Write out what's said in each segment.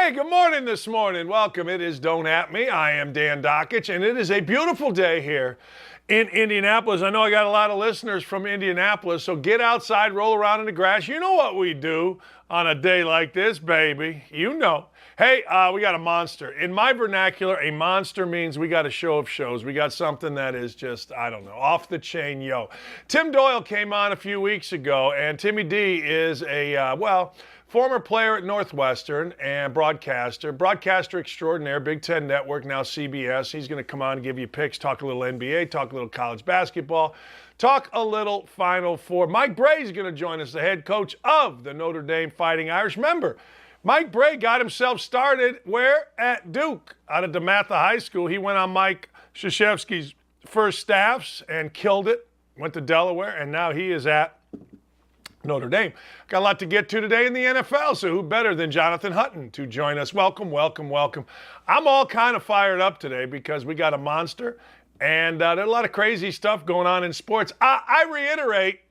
Hey, good morning this morning. Welcome. It is Don't At Me. I am Dan Dakich, and it is a beautiful day here in Indianapolis. I know I got a lot of listeners from Indianapolis, so get outside, roll around in the grass. You know what we do on a day like this, baby. You know. Hey, we got a monster. In my vernacular, a monster means we got a show of shows. We got something that is just, I don't know, off the chain, yo. Tim Doyle came on a few weeks ago, and Timmy D is a, former player at Northwestern and broadcaster extraordinaire, Big Ten Network, now CBS. He's going to come on and give you picks, talk a little NBA, talk a little college basketball, talk a little Final Four. Mike Brey is going to join us, the head coach of the Notre Dame Fighting Irish. Remember, Mike Brey got himself started where? At Duke, out of DeMatha High School. He went on Mike Krzyzewski's first staffs and killed it, went to Delaware, and now he is at Notre Dame. Got a lot to get to today in the NFL, so who better than Jonathan Hutton to join us? Welcome, welcome, welcome. I'm all kind of fired up today because we got a monster, and there's a lot of crazy stuff going on in sports. I reiterate,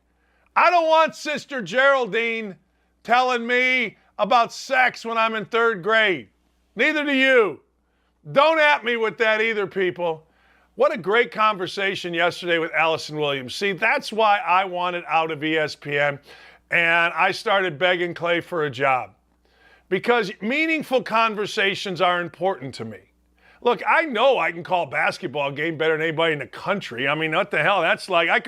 I don't want Sister Geraldine telling me about sex when I'm in third grade. Neither do you. Don't at me with that either, people. What a great conversation yesterday with Allison Williams. See, that's why I wanted out of ESPN, and I started begging Clay for a job. Because meaningful conversations are important to me. Look, I know I can call a basketball game better than anybody in the country. I mean, what the hell? That's like, I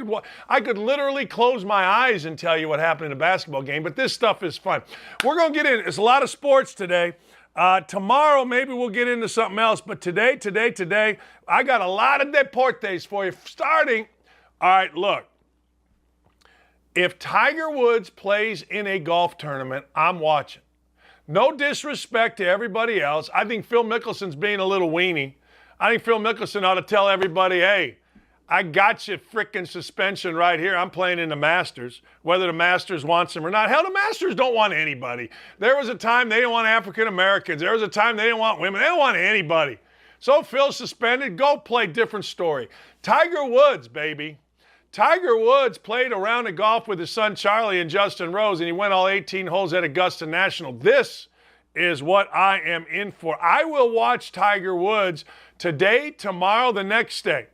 could literally close my eyes and tell you what happened in a basketball game, but this stuff is fun. We're going to get in. It's a lot of sports today. Tomorrow, maybe we'll get into something else. But today, I got a lot of deportes for you. Starting, all right, look. If Tiger Woods plays in a golf tournament, I'm watching. No disrespect to everybody else. I think Phil Mickelson's being a little weenie. I think Phil Mickelson ought to tell everybody, hey, I got you frickin' suspension right here. I'm playing in the Masters, whether the Masters wants him or not. Hell, the Masters don't want anybody. There was a time they didn't want African Americans. There was a time they didn't want women. They didn't want anybody. So Phil's suspended. Go play. Different story. Tiger Woods, baby. Tiger Woods played a round of golf with his son Charlie and Justin Rose, and he went all 18 holes at Augusta National. This is what I am in for. I will watch Tiger Woods today, tomorrow, the next day.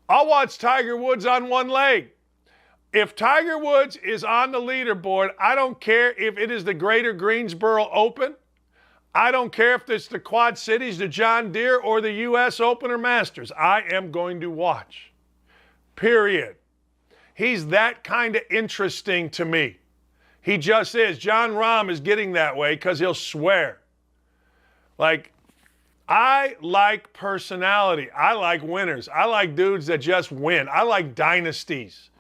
I'll watch Tiger Woods on one leg. If Tiger Woods is on the leaderboard, I don't care if it is the Greater Greensboro Open. I don't care if it's the Quad Cities, the John Deere, or the U.S. Open or Masters. I am going to watch. Period. He's that kind of interesting to me. He just is. John Rahm is getting that way because he'll swear. Like, I like personality. I like winners. I like dudes that just win. I like dynasties.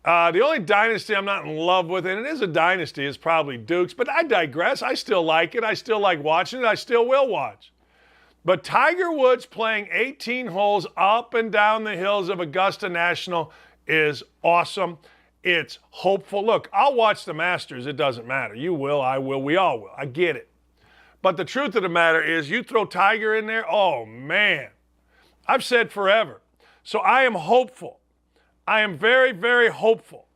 The only dynasty I'm not in love with, and it is a dynasty, is probably Duke's, but I digress. I still like it. I still like watching it. I still will watch. But Tiger Woods playing 18 holes up and down the hills of Augusta National is awesome. It's hopeful. Look, I'll watch the Masters. It doesn't matter. You will, I will, we all will. I get it. But the truth of the matter is, you throw Tiger in there, oh, man. I've said forever. So I am hopeful. I am very, very hopeful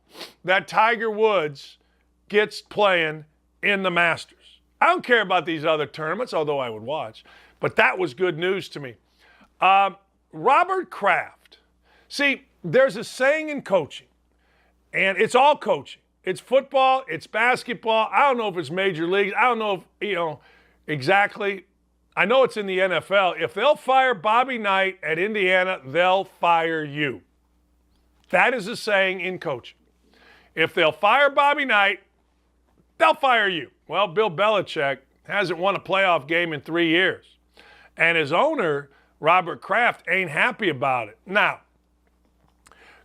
that Tiger Woods gets playing in the Masters. I don't care about these other tournaments, although I would watch. But that was good news to me. Robert Kraft. See, there's a saying in coaching, and it's all coaching. It's football, it's basketball. I don't know if it's major leagues. I don't know if, exactly. I know it's in the NFL. If they'll fire Bobby Knight at Indiana, they'll fire you. That is a saying in coaching. If they'll fire Bobby Knight, they'll fire you. Well, Bill Belichick hasn't won a playoff game in 3 years. And his owner, Robert Kraft, ain't happy about it. Now,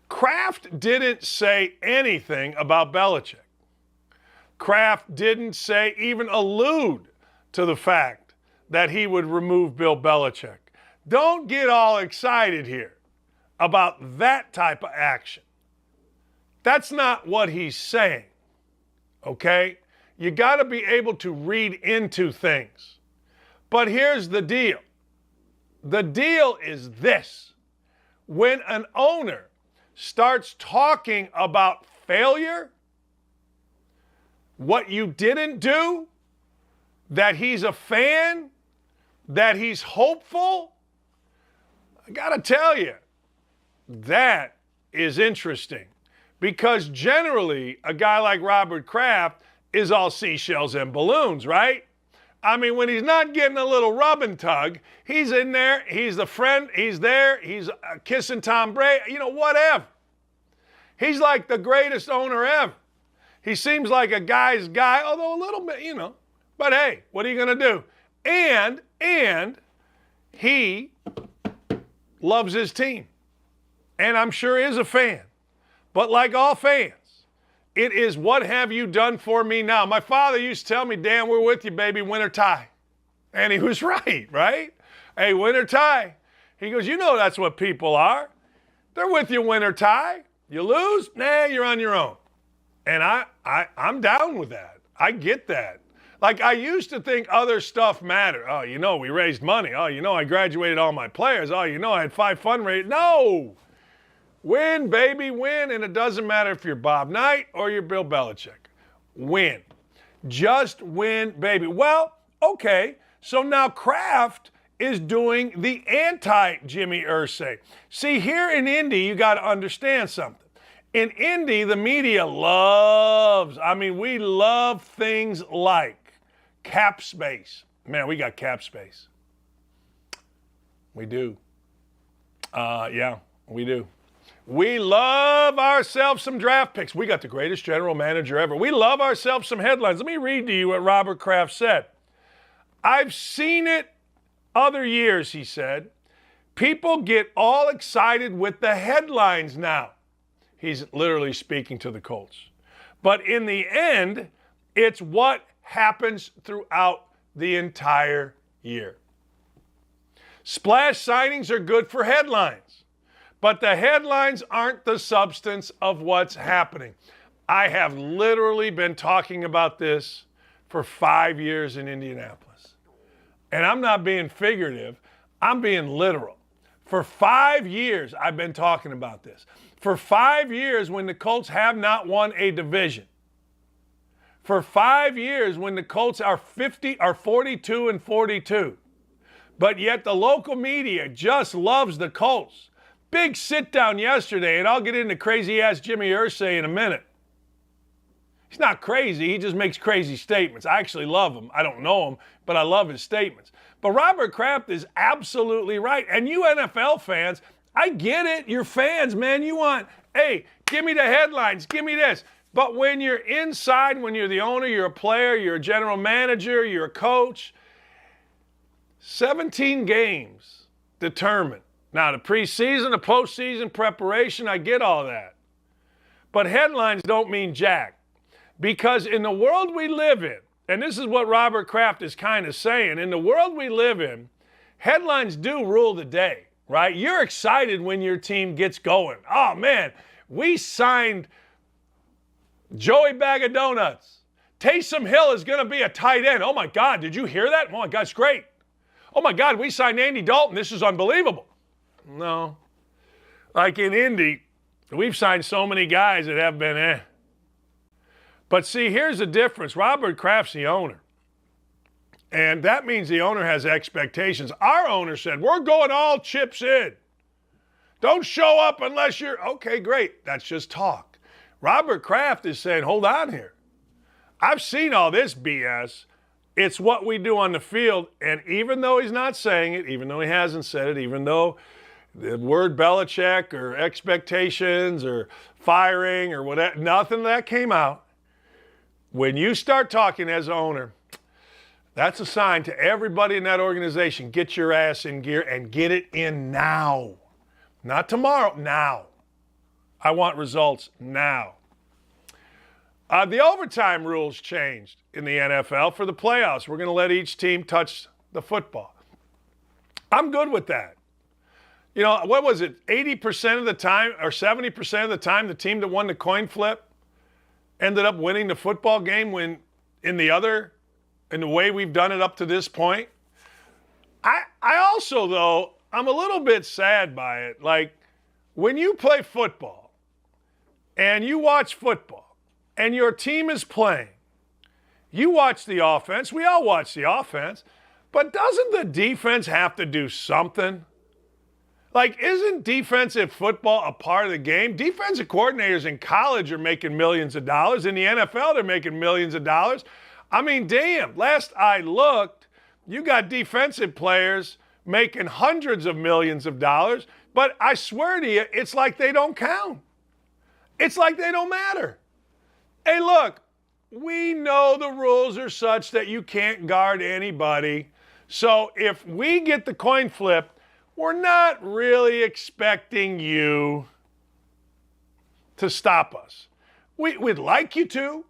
Kraft didn't say anything about Belichick. Kraft didn't even allude to the fact that he would remove Bill Belichick. Don't get all excited here about that type of action. That's not what he's saying, okay? You got to be able to read into things. But here's the deal. The deal is this. When an owner starts talking about failure, what you didn't do, that he's a fan, that he's hopeful, I got to tell you, that is interesting. Because generally, a guy like Robert Kraft is all seashells and balloons, right? I mean, when he's not getting a little rub and tug, he's in there, he's the friend, he's there, he's kissing Tom Brady, whatever. He's like the greatest owner ever. He seems like a guy's guy, although a little bit, But hey, what are you going to do? And he loves his team. And I'm sure is a fan. But like all fans, it is what have you done for me now? My father used to tell me, Dan, we're with you, baby, win or tie. And he was right? Hey, win or tie. He goes, that's what people are. They're with you win or tie. You lose? Nah, you're on your own. And I'm down with that. I get that. Like, I used to think other stuff mattered. Oh, we raised money. Oh, I graduated all my players. Oh, I had 5 fundraisers. No. Win, baby, win. And it doesn't matter if you're Bob Knight or you're Bill Belichick. Win. Just win, baby. Well, okay. So now Kraft is doing the anti-Jimmy Irsay. See, here in Indy, you got to understand something. In Indy, the media we love things like cap space. Man, we got cap space. We do. Yeah, we do. We love ourselves some draft picks. We got the greatest general manager ever. We love ourselves some headlines. Let me read to you what Robert Kraft said. I've seen it other years, he said. People get all excited with the headlines now. He's literally speaking to the Colts. But in the end, it's what happens throughout the entire year. Splash signings are good for headlines, but the headlines aren't the substance of what's happening. I have literally been talking about this for 5 years in Indianapolis. And I'm not being figurative, I'm being literal. For 5 years, I've been talking about this. For 5 years, when the Colts have not won a division. For 5 years, when the Colts are 42-42. But yet the local media just loves the Colts. Big sit down yesterday, and I'll get into crazy-ass Jimmy Irsay in a minute. He's not crazy, he just makes crazy statements. I actually love him. I don't know him, but I love his statements. But Robert Kraft is absolutely right. And you NFL fans, I get it. You're fans, man. You want, hey, give me the headlines, give me this. But when you're inside, when you're the owner, you're a player, you're a general manager, you're a coach, 17 games determine. Now, the preseason, the postseason preparation, I get all that. But headlines don't mean jack. Because in the world we live in, and this is what Robert Kraft is kind of saying, in the world we live in, headlines do rule the day, right? You're excited when your team gets going. Oh, man, we signed Joey Bag of Donuts. Taysom Hill is going to be a tight end. Oh, my God, did you hear that? Oh, my God, it's great. Oh, my God, we signed Andy Dalton. This is unbelievable. No. Like in Indy, we've signed so many guys that have been But see, here's the difference. Robert Kraft's the owner. And that means the owner has expectations. Our owner said, we're going all chips in. Don't show up unless you're, okay, great. That's just talk. Robert Kraft is saying, hold on here. I've seen all this BS. It's what we do on the field. And even though he's not saying it, even though he hasn't said it, even though the word Belichick or expectations or firing or whatever, nothing of that came out. When you start talking as an owner, that's a sign to everybody in that organization, get your ass in gear and get it in now. Not tomorrow, now. I want results now. The overtime rules changed in the NFL for the playoffs. We're going to let each team touch the football. I'm good with that. You know, what was it? 80% of the time or 70% of the time, the team that won the coin flip ended up winning the football game when in the way we've done it up to this point. I also, though, I'm a little bit sad by it. Like, when you play football and you watch football and your team is playing You watch the offense. We all watch the offense. But doesn't the defense have to do something? Like, isn't defensive football a part of the game? Defensive coordinators in college are making millions of dollars. In the NFL, they're making millions of dollars. I mean, damn, last I looked, you got defensive players making hundreds of millions of dollars, but I swear to you, it's like they don't count. It's like they don't matter. Hey, look, we know the rules are such that you can't guard anybody. So if we get the coin flip, we're not really expecting you to stop us. We'd like you to.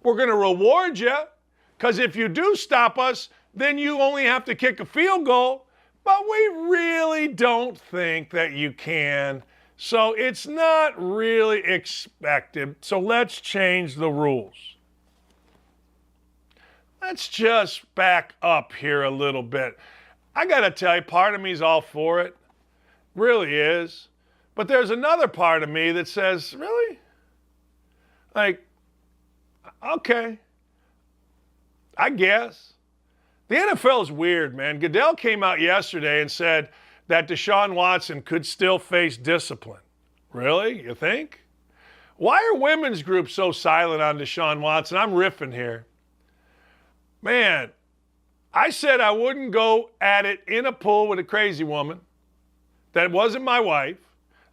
We're going to reward you, because if you do stop us, then you only have to kick a field goal. But we really don't think that you can. So it's not really expected. So let's change the rules. Let's just back up here a little bit. I got to tell you, part of me is all for it. Really is. But there's another part of me that says, really? Like, okay, I guess. The NFL is weird, man. Goodell came out yesterday and said that Deshaun Watson could still face discipline. Really? You think? Why are women's groups so silent on Deshaun Watson? I'm riffing here. Man, I said I wouldn't go at it in a pool with a crazy woman that wasn't my wife,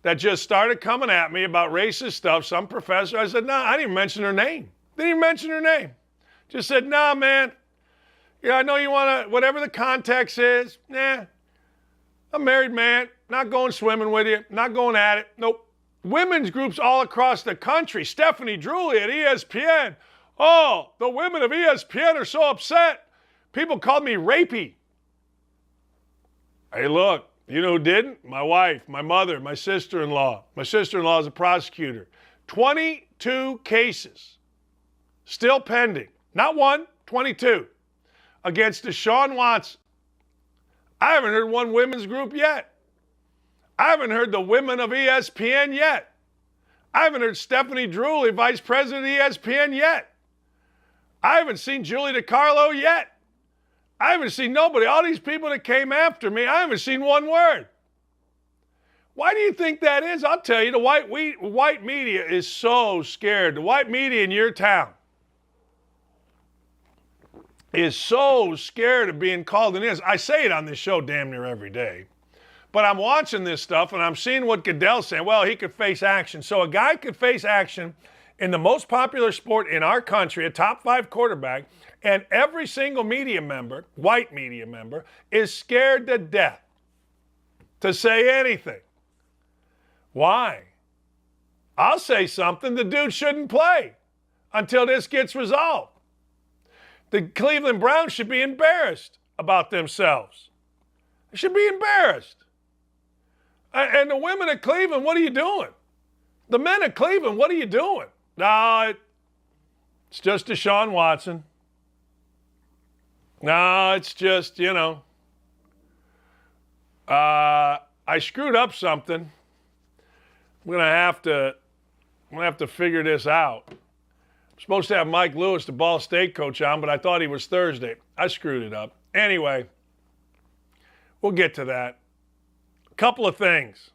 that just started coming at me about racist stuff, some professor. I said, nah, I didn't even mention her name. Didn't even mention her name. Just said, nah, man. Yeah, I know you want to, whatever the context is, I'm a married man, not going swimming with you, not going at it. Nope. Women's groups all across the country. Stephanie Drewley at ESPN. Oh, the women of ESPN are so upset. People called me rapey. Hey, look, you know who didn't? My wife, my mother, my sister-in-law. My sister-in-law is a prosecutor. 22 cases still pending. Not one, 22. Against Deshaun Watson. I haven't heard one women's group yet. I haven't heard the women of ESPN yet. I haven't heard Stephanie Drewley, vice president of ESPN yet. I haven't seen Julie DiCarlo yet. I haven't seen nobody. All these people that came after me, I haven't seen one word. Why do you think that is? I'll tell you, the white media is so scared. The white media in your town is so scared of being called in this. I say it on this show damn near every day. But I'm watching this stuff and I'm seeing what Goodell's saying. Well, he could face action. So a guy could face action in the most popular sport in our country, a top 5 quarterback, and every single media member, white media member, is scared to death to say anything. Why? I'll say something. The dude shouldn't play until this gets resolved. The Cleveland Browns should be embarrassed about themselves. They should be embarrassed. And the women of Cleveland, what are you doing? The men of Cleveland, what are you doing? No, it's just Deshaun Watson. No, it's just, I screwed up something. I'm gonna have to figure this out. I'm supposed to have Mike Lewis, the Ball State coach, on, but I thought he was Thursday. I screwed it up. Anyway, we'll get to that. A couple of things.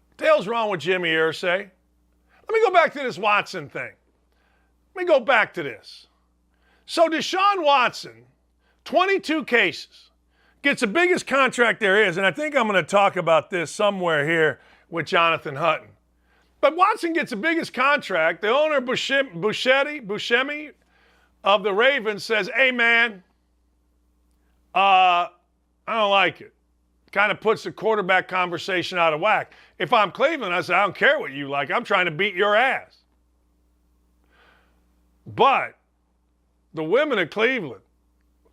What the hell's wrong with Jimmy Irsay? Let me go back to this Watson thing. Let me go back to this. So Deshaun Watson, 22 cases, gets the biggest contract there is, and I think I'm going to talk about this somewhere here with Jonathan Hutton. But Watson gets the biggest contract. The owner, Buscemi of the Ravens, says, hey, man, I don't like it. Kind of puts the quarterback conversation out of whack. If I'm Cleveland, I say, I don't care what you like. I'm trying to beat your ass. But the women of Cleveland,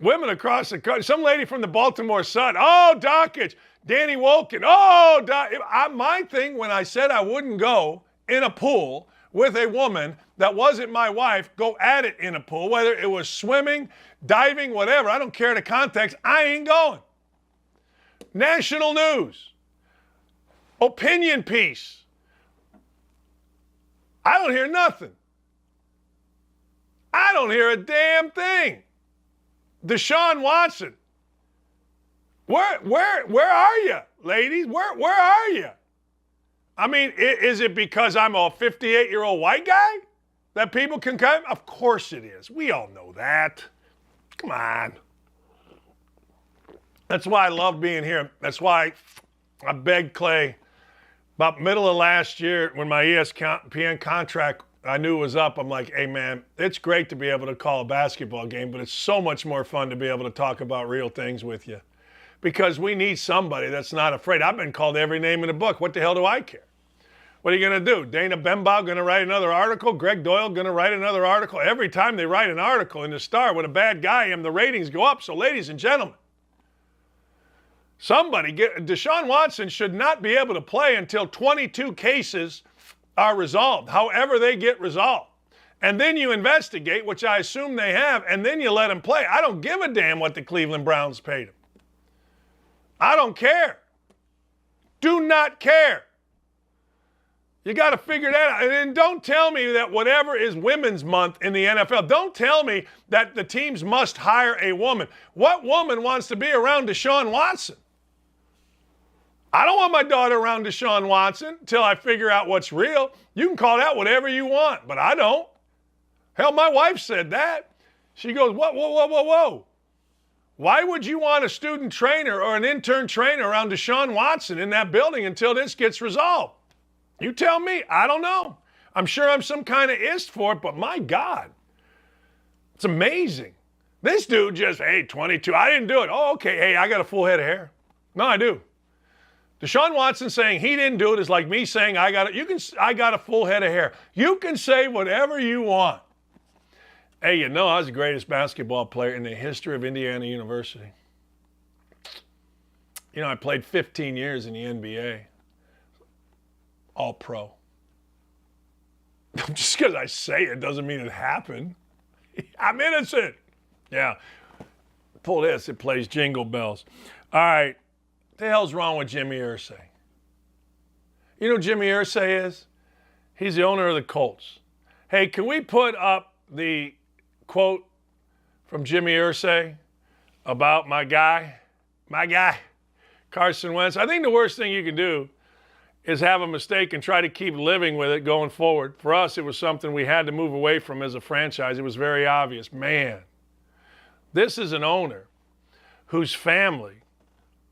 women across the country, some lady from the Baltimore Sun, oh, Dakich, Danny Wolkin, oh, my thing when I said I wouldn't go in a pool with a woman that wasn't my wife, go at it in a pool, whether it was swimming, diving, whatever, I don't care the context, I ain't going. National news, opinion piece. I don't hear nothing. I don't hear a damn thing. Deshaun Watson. Where are you, ladies? Where are you? I mean, is it because I'm a 58-year-old white guy that people can come? Of course it is. We all know that. Come on. That's why I love being here. That's why I begged Clay about middle of last year when my ESPN contract, I knew it was up. I'm like, hey, man, it's great to be able to call a basketball game, but it's so much more fun to be able to talk about real things with you. Because we need somebody that's not afraid. I've been called every name in the book. What the hell do I care? What are you going to do? Dana Bembaugh going to write another article? Greg Doyle going to write another article? Every time they write an article in the Star, what a bad guy I am, the ratings go up. So, ladies and gentlemen, Deshaun Watson should not be able to play until 22 cases are resolved, however they get resolved. And then you investigate, which I assume they have, and then you let him play. I don't give a damn what the Cleveland Browns paid him. I don't care. Do not care. You got to figure that out. And don't tell me that whatever is Women's Month in the NFL, don't tell me that the teams must hire a woman. What woman wants to be around Deshaun Watson? I don't want my daughter around Deshaun Watson until I figure out what's real. You can call that whatever you want, but I don't. Hell, my wife said that. She goes, whoa. Why would you want a student trainer or an intern trainer around Deshaun Watson in that building until this gets resolved? You tell me. I don't know. I'm sure I'm some kind of ist for it, but my God, it's amazing. This dude just, hey, 22. I didn't do it. Oh, okay. Hey, I got a full head of hair. No, I do. Deshaun Watson saying he didn't do it is like me saying I got a full head of hair. You can say whatever you want. Hey, you know I was the greatest basketball player in the history of Indiana University. You know, I played 15 years in the NBA. All pro. Just because I say it doesn't mean it happened. I'm innocent. Yeah. Pull this, it plays Jingle Bells. All right. What the hell's wrong with Jimmy Irsay? You know who Jimmy Irsay is? He's the owner of the Colts. Hey, can we put up the quote from Jimmy Irsay about my guy, Carson Wentz? I think the worst thing you can do is have a mistake and try to keep living with it going forward. For us, it was something we had to move away from as a franchise. It was very obvious. Man, this is an owner whose family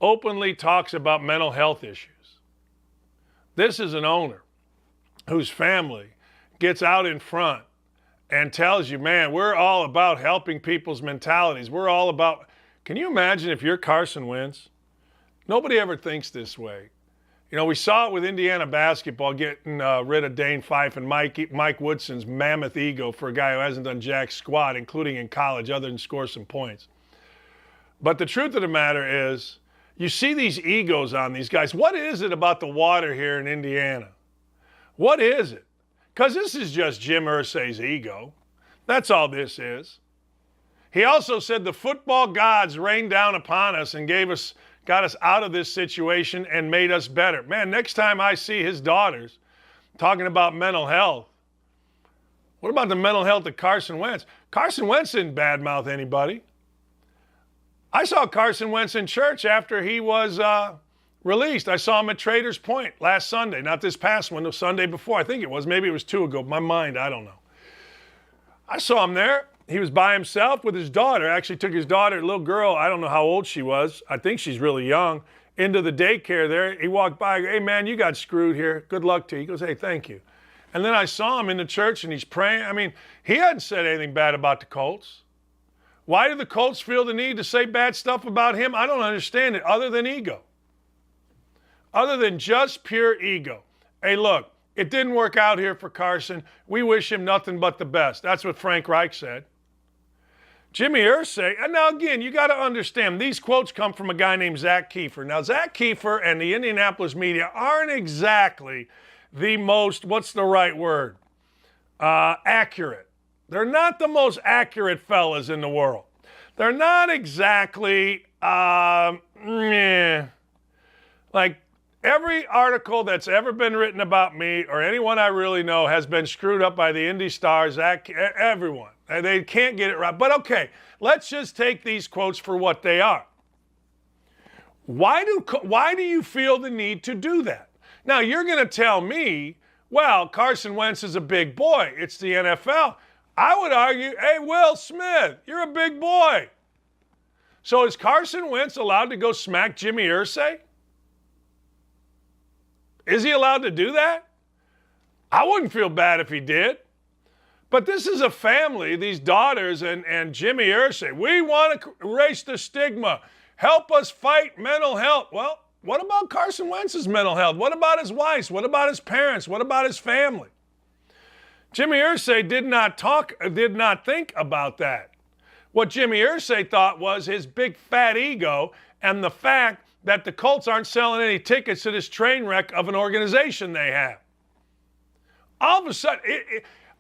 openly talks about mental health issues. This is an owner whose family gets out in front and tells you, man, we're all about helping people's mentalities. We're all about, can you imagine if you're Carson Wentz? Nobody ever thinks this way. You know, we saw it with Indiana basketball getting rid of Dane Fife and Mike Woodson's mammoth ego for a guy who hasn't done jack squat, including in college, other than score some points. But the truth of the matter is, you see these egos on these guys. What is it about the water here in Indiana? What is it? Because this is just Jim Irsay's ego. That's all this is. He also said the football gods rained down upon us and got us out of this situation and made us better. Man, next time I see his daughters talking about mental health, what about the mental health of Carson Wentz? Carson Wentz didn't badmouth anybody. I saw Carson Wentz in church after he was released. I saw him at Traders Point last Sunday, not this past one, the Sunday before. I think it was. Maybe it was 2 ago. My mind, I don't know. I saw him there. He was by himself with his daughter. Actually took his daughter, a little girl, I don't know how old she was. I think she's really young, into the daycare there. He walked by, hey, man, you got screwed here. Good luck to you. He goes, hey, thank you. And then I saw him in the church, and he's praying. I mean, he hadn't said anything bad about the Colts. Why do the Colts feel the need to say bad stuff about him? I don't understand it, other than ego. Other than just pure ego. Hey, look, it didn't work out here for Carson. We wish him nothing but the best. That's what Frank Reich said. Jimmy Irsay, and now again, you got to understand, these quotes come from a guy named Zach Kiefer. Now, Zach Kiefer and the Indianapolis media aren't exactly the most, what's the right word, accurate. They're not the most accurate fellas in the world. They're not exactly, like every article that's ever been written about me or anyone I really know has been screwed up by the Indy Stars, everyone. They can't get it right. But okay, let's just take these quotes for what they are. Why do you feel the need to do that? Now, you're going to tell me, well, Carson Wentz is a big boy. It's the NFL. I would argue, hey, Will Smith, you're a big boy. So is Carson Wentz allowed to go smack Jimmy Irsay? Is he allowed to do that? I wouldn't feel bad if he did. But this is a family, these daughters and Jimmy Irsay. We want to erase the stigma. Help us fight mental health. Well, what about Carson Wentz's mental health? What about his wife? What about his parents? What about his family? Jimmy Irsay did not think about that. What Jimmy Irsay thought was his big fat ego and the fact that the Colts aren't selling any tickets to this train wreck of an organization they have. All of a sudden,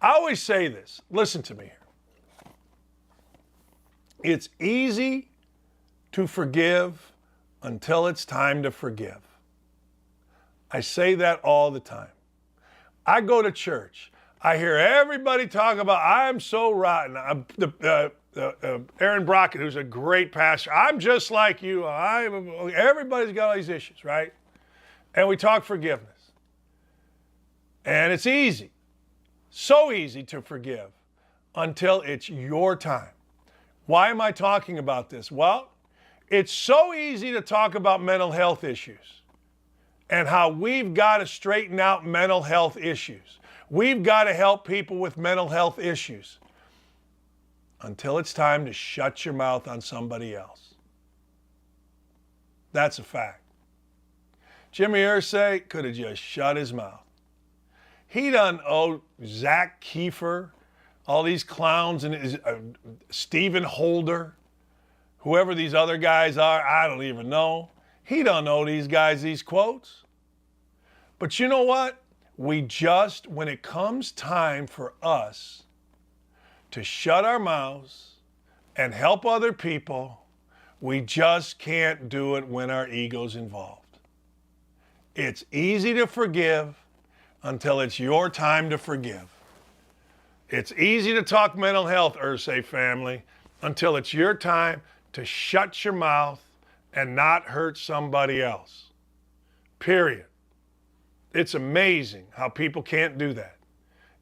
I always say this. Listen to me here. It's easy to forgive until it's time to forgive. I say that all the time. I go to church. I hear everybody talk about, I'm so rotten. Aaron Brockett, who's a great pastor, I'm just like you. Everybody's got all these issues, right? And we talk forgiveness. And it's easy, so easy to forgive until it's your time. Why am I talking about this? Well, it's so easy to talk about mental health issues and how we've got to straighten out mental health issues. We've got to help people with mental health issues until it's time to shut your mouth on somebody else. That's a fact. Jimmy Irsay could have just shut his mouth. He done owe Zach Kiefer, all these clowns, and Stephen Holder, whoever these other guys are, I don't even know. He don't know these guys these quotes. But you know what? When it comes time for us to shut our mouths and help other people, we just can't do it when our ego's involved. It's easy to forgive until it's your time to forgive. It's easy to talk mental health, Irsay family, until it's your time to shut your mouth and not hurt somebody else. Period. It's amazing how people can't do that.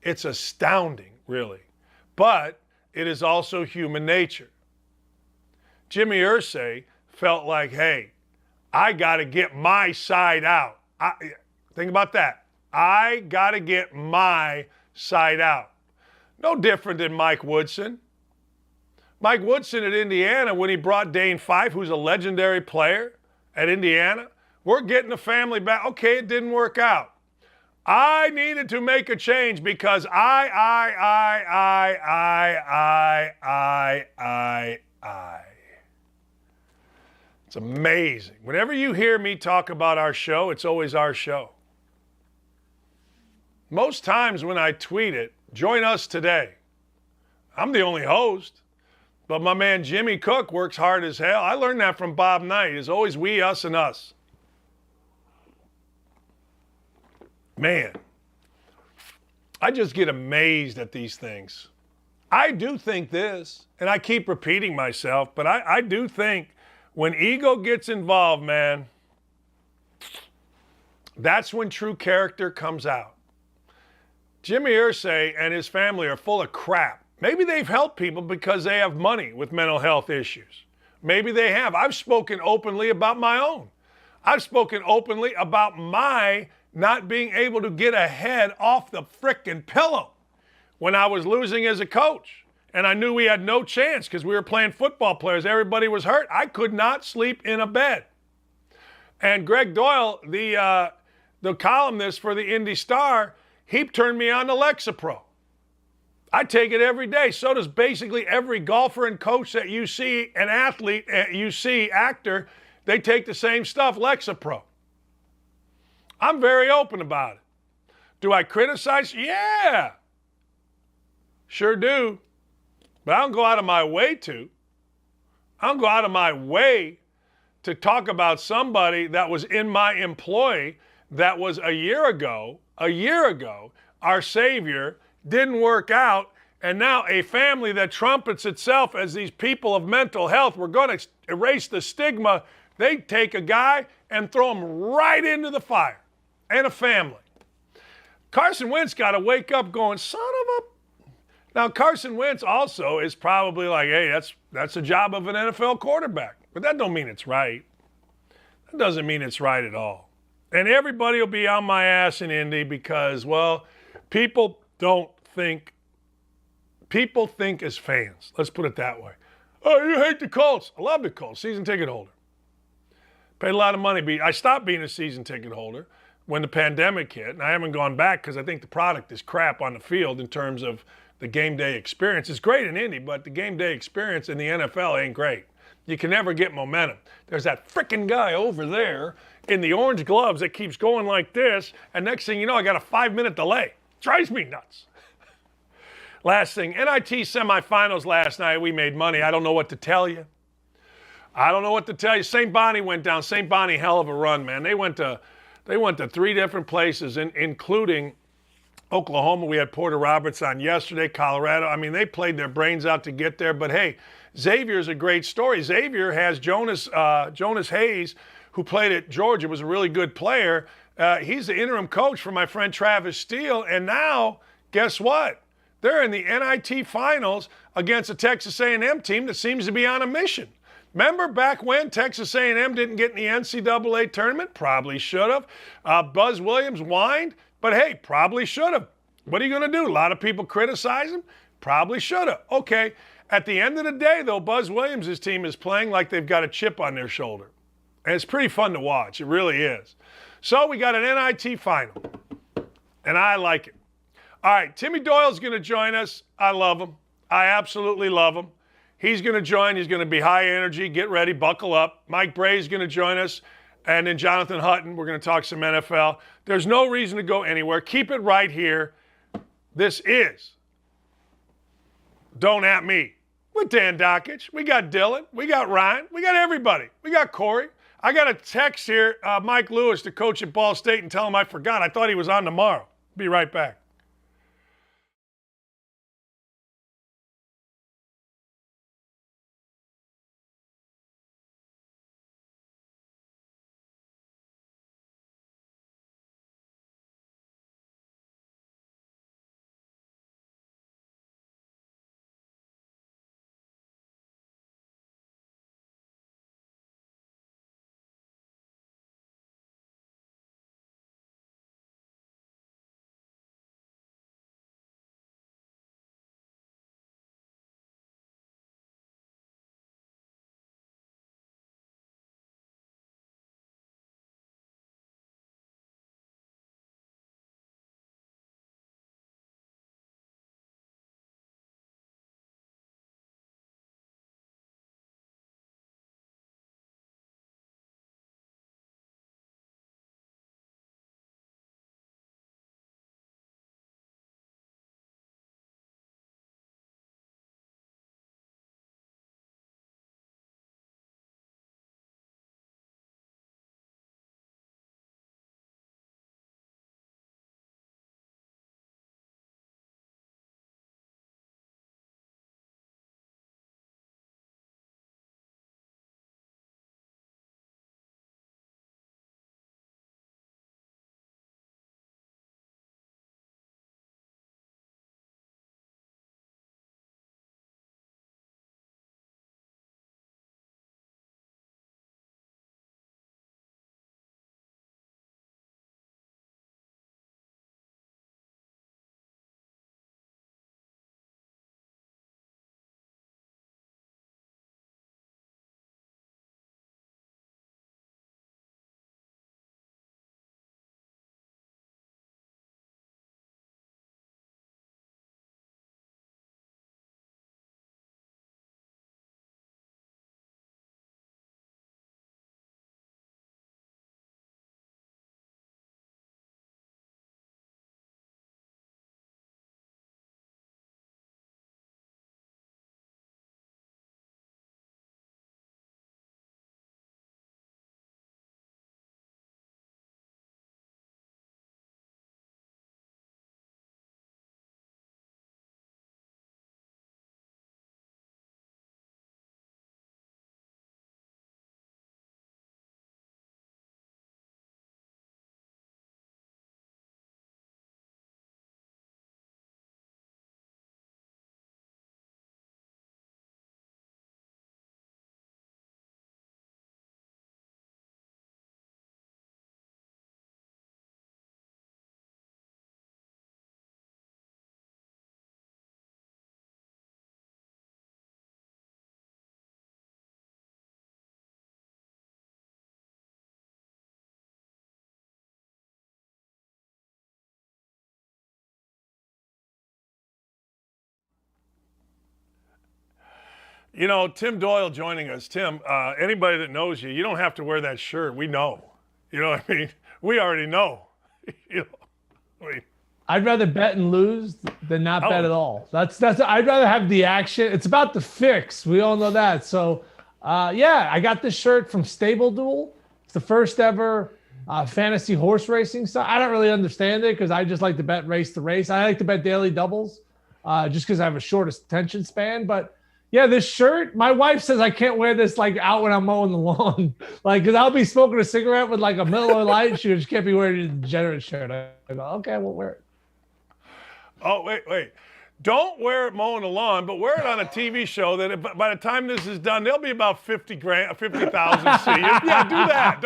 It's astounding, really. But it is also human nature. Jimmy Irsay felt like, hey, I got to get my side out. Think about that. I got to get my side out. No different than Mike Woodson. Mike Woodson at Indiana, when he brought Dane Fife, who's a legendary player at Indiana, we're getting the family back. Okay, it didn't work out. I needed to make a change because I. It's amazing. Whenever you hear me talk about our show, it's always our show. Most times when I tweet it, join us today. I'm the only host. But my man Jimmy Cook works hard as hell. I learned that from Bob Knight. It's always we, us, and us. Man, I just get amazed at these things. I do think this, and I keep repeating myself, but I do think when ego gets involved, man, that's when true character comes out. Jimmy Irsay and his family are full of crap. Maybe they've helped people because they have money with mental health issues. Maybe they have. I've spoken openly about my own. I've spoken openly about my not being able to get a head off the frickin' pillow when I was losing as a coach. And I knew we had no chance because we were playing football players. Everybody was hurt. I could not sleep in a bed. And Greg Doyle, the columnist for the Indy Star, he turned me on to Lexapro. I take it every day. So does basically every golfer and coach that you see, an athlete, you see, actor, they take the same stuff, Lexapro. I'm very open about it. Do I criticize? Yeah. Sure do. But I don't go out of my way to. I don't go out of my way to talk about somebody that was in my employ that was a year ago, our Savior, didn't work out, And now a family that trumpets itself as these people of mental health, we're going to erase the stigma. They take a guy and throw him right into the fire. And a family. Carson Wentz got to wake up going, son of a... Now, Carson Wentz also is probably like, hey, that's the job of an NFL quarterback. But that don't mean it's right. That doesn't mean it's right at all. And everybody will be on my ass in Indy because, well, people think as fans. Let's put it that way. Oh, you hate the Colts. I love the Colts. Season ticket holder. Paid a lot of money. I stopped being a season ticket holder when the pandemic hit, and I haven't gone back because I think the product is crap on the field in terms of the game day experience. It's great in Indy, but the game day experience in the NFL ain't great. You can never get momentum. There's that frickin' guy over there in the orange gloves that keeps going like this, and next thing you know, I got a 5-minute delay. Drives me nuts. Last thing, NIT semifinals last night, we made money. I don't know what to tell you. St. Bonnie went down. St. Bonnie, hell of a run, man. They went to 3 different places, including Oklahoma. We had Porter Roberts on yesterday, Colorado. I mean, they played their brains out to get there. But, hey, Xavier's a great story. Xavier has Jonas Hayes, who played at Georgia, was a really good player. He's the interim coach for my friend Travis Steele. And now, guess what? They're in the NIT finals against a Texas A&M team that seems to be on a mission. Remember back when Texas A&M didn't get in the NCAA tournament? Probably should have. Buzz Williams whined, but hey, probably should have. What are you going to do? A lot of people criticize him? Probably should have. Okay, at the end of the day, though, Buzz Williams' team is playing like they've got a chip on their shoulder. And it's pretty fun to watch. It really is. So we got an NIT final, and I like it. All right, Timmy Doyle's going to join us. I love him. I absolutely love him. He's going to join. He's going to be high energy. Get ready. Buckle up. Mike Brey is going to join us. And then Jonathan Hutton. We're going to talk some NFL. There's no reason to go anywhere. Keep it right here. This is Don't At Me with Dan Dakich. We got Dylan. We got Ryan. We got everybody. We got Corey. I got a text here, Mike Lewis, the coach at Ball State, and tell him I forgot. I thought he was on tomorrow. Be right back. You know, Tim Doyle joining us. Tim, anybody that knows you, you don't have to wear that shirt. We know. You know what I mean? We already know. You know, I mean, I'd rather bet and lose than not bet at all. That's. I'd rather have the action. It's about the fix. We all know that. So, yeah, I got this shirt from Stable Duel. It's the first ever fantasy horse racing site. I don't really understand it because I just like to bet race to race. I like to bet daily doubles just because I have a short attention span. But yeah, this shirt, my wife says I can't wear this like out when I'm mowing the lawn. Like, because I'll be smoking a cigarette with like a Miller Lite. She just can't be wearing a degenerate shirt. I go, okay, I won't wear it. Oh, wait. Don't wear it mowing the lawn, but wear it on a TV show that by the time this is done, there'll be about 50,000 see you. Yeah, do that.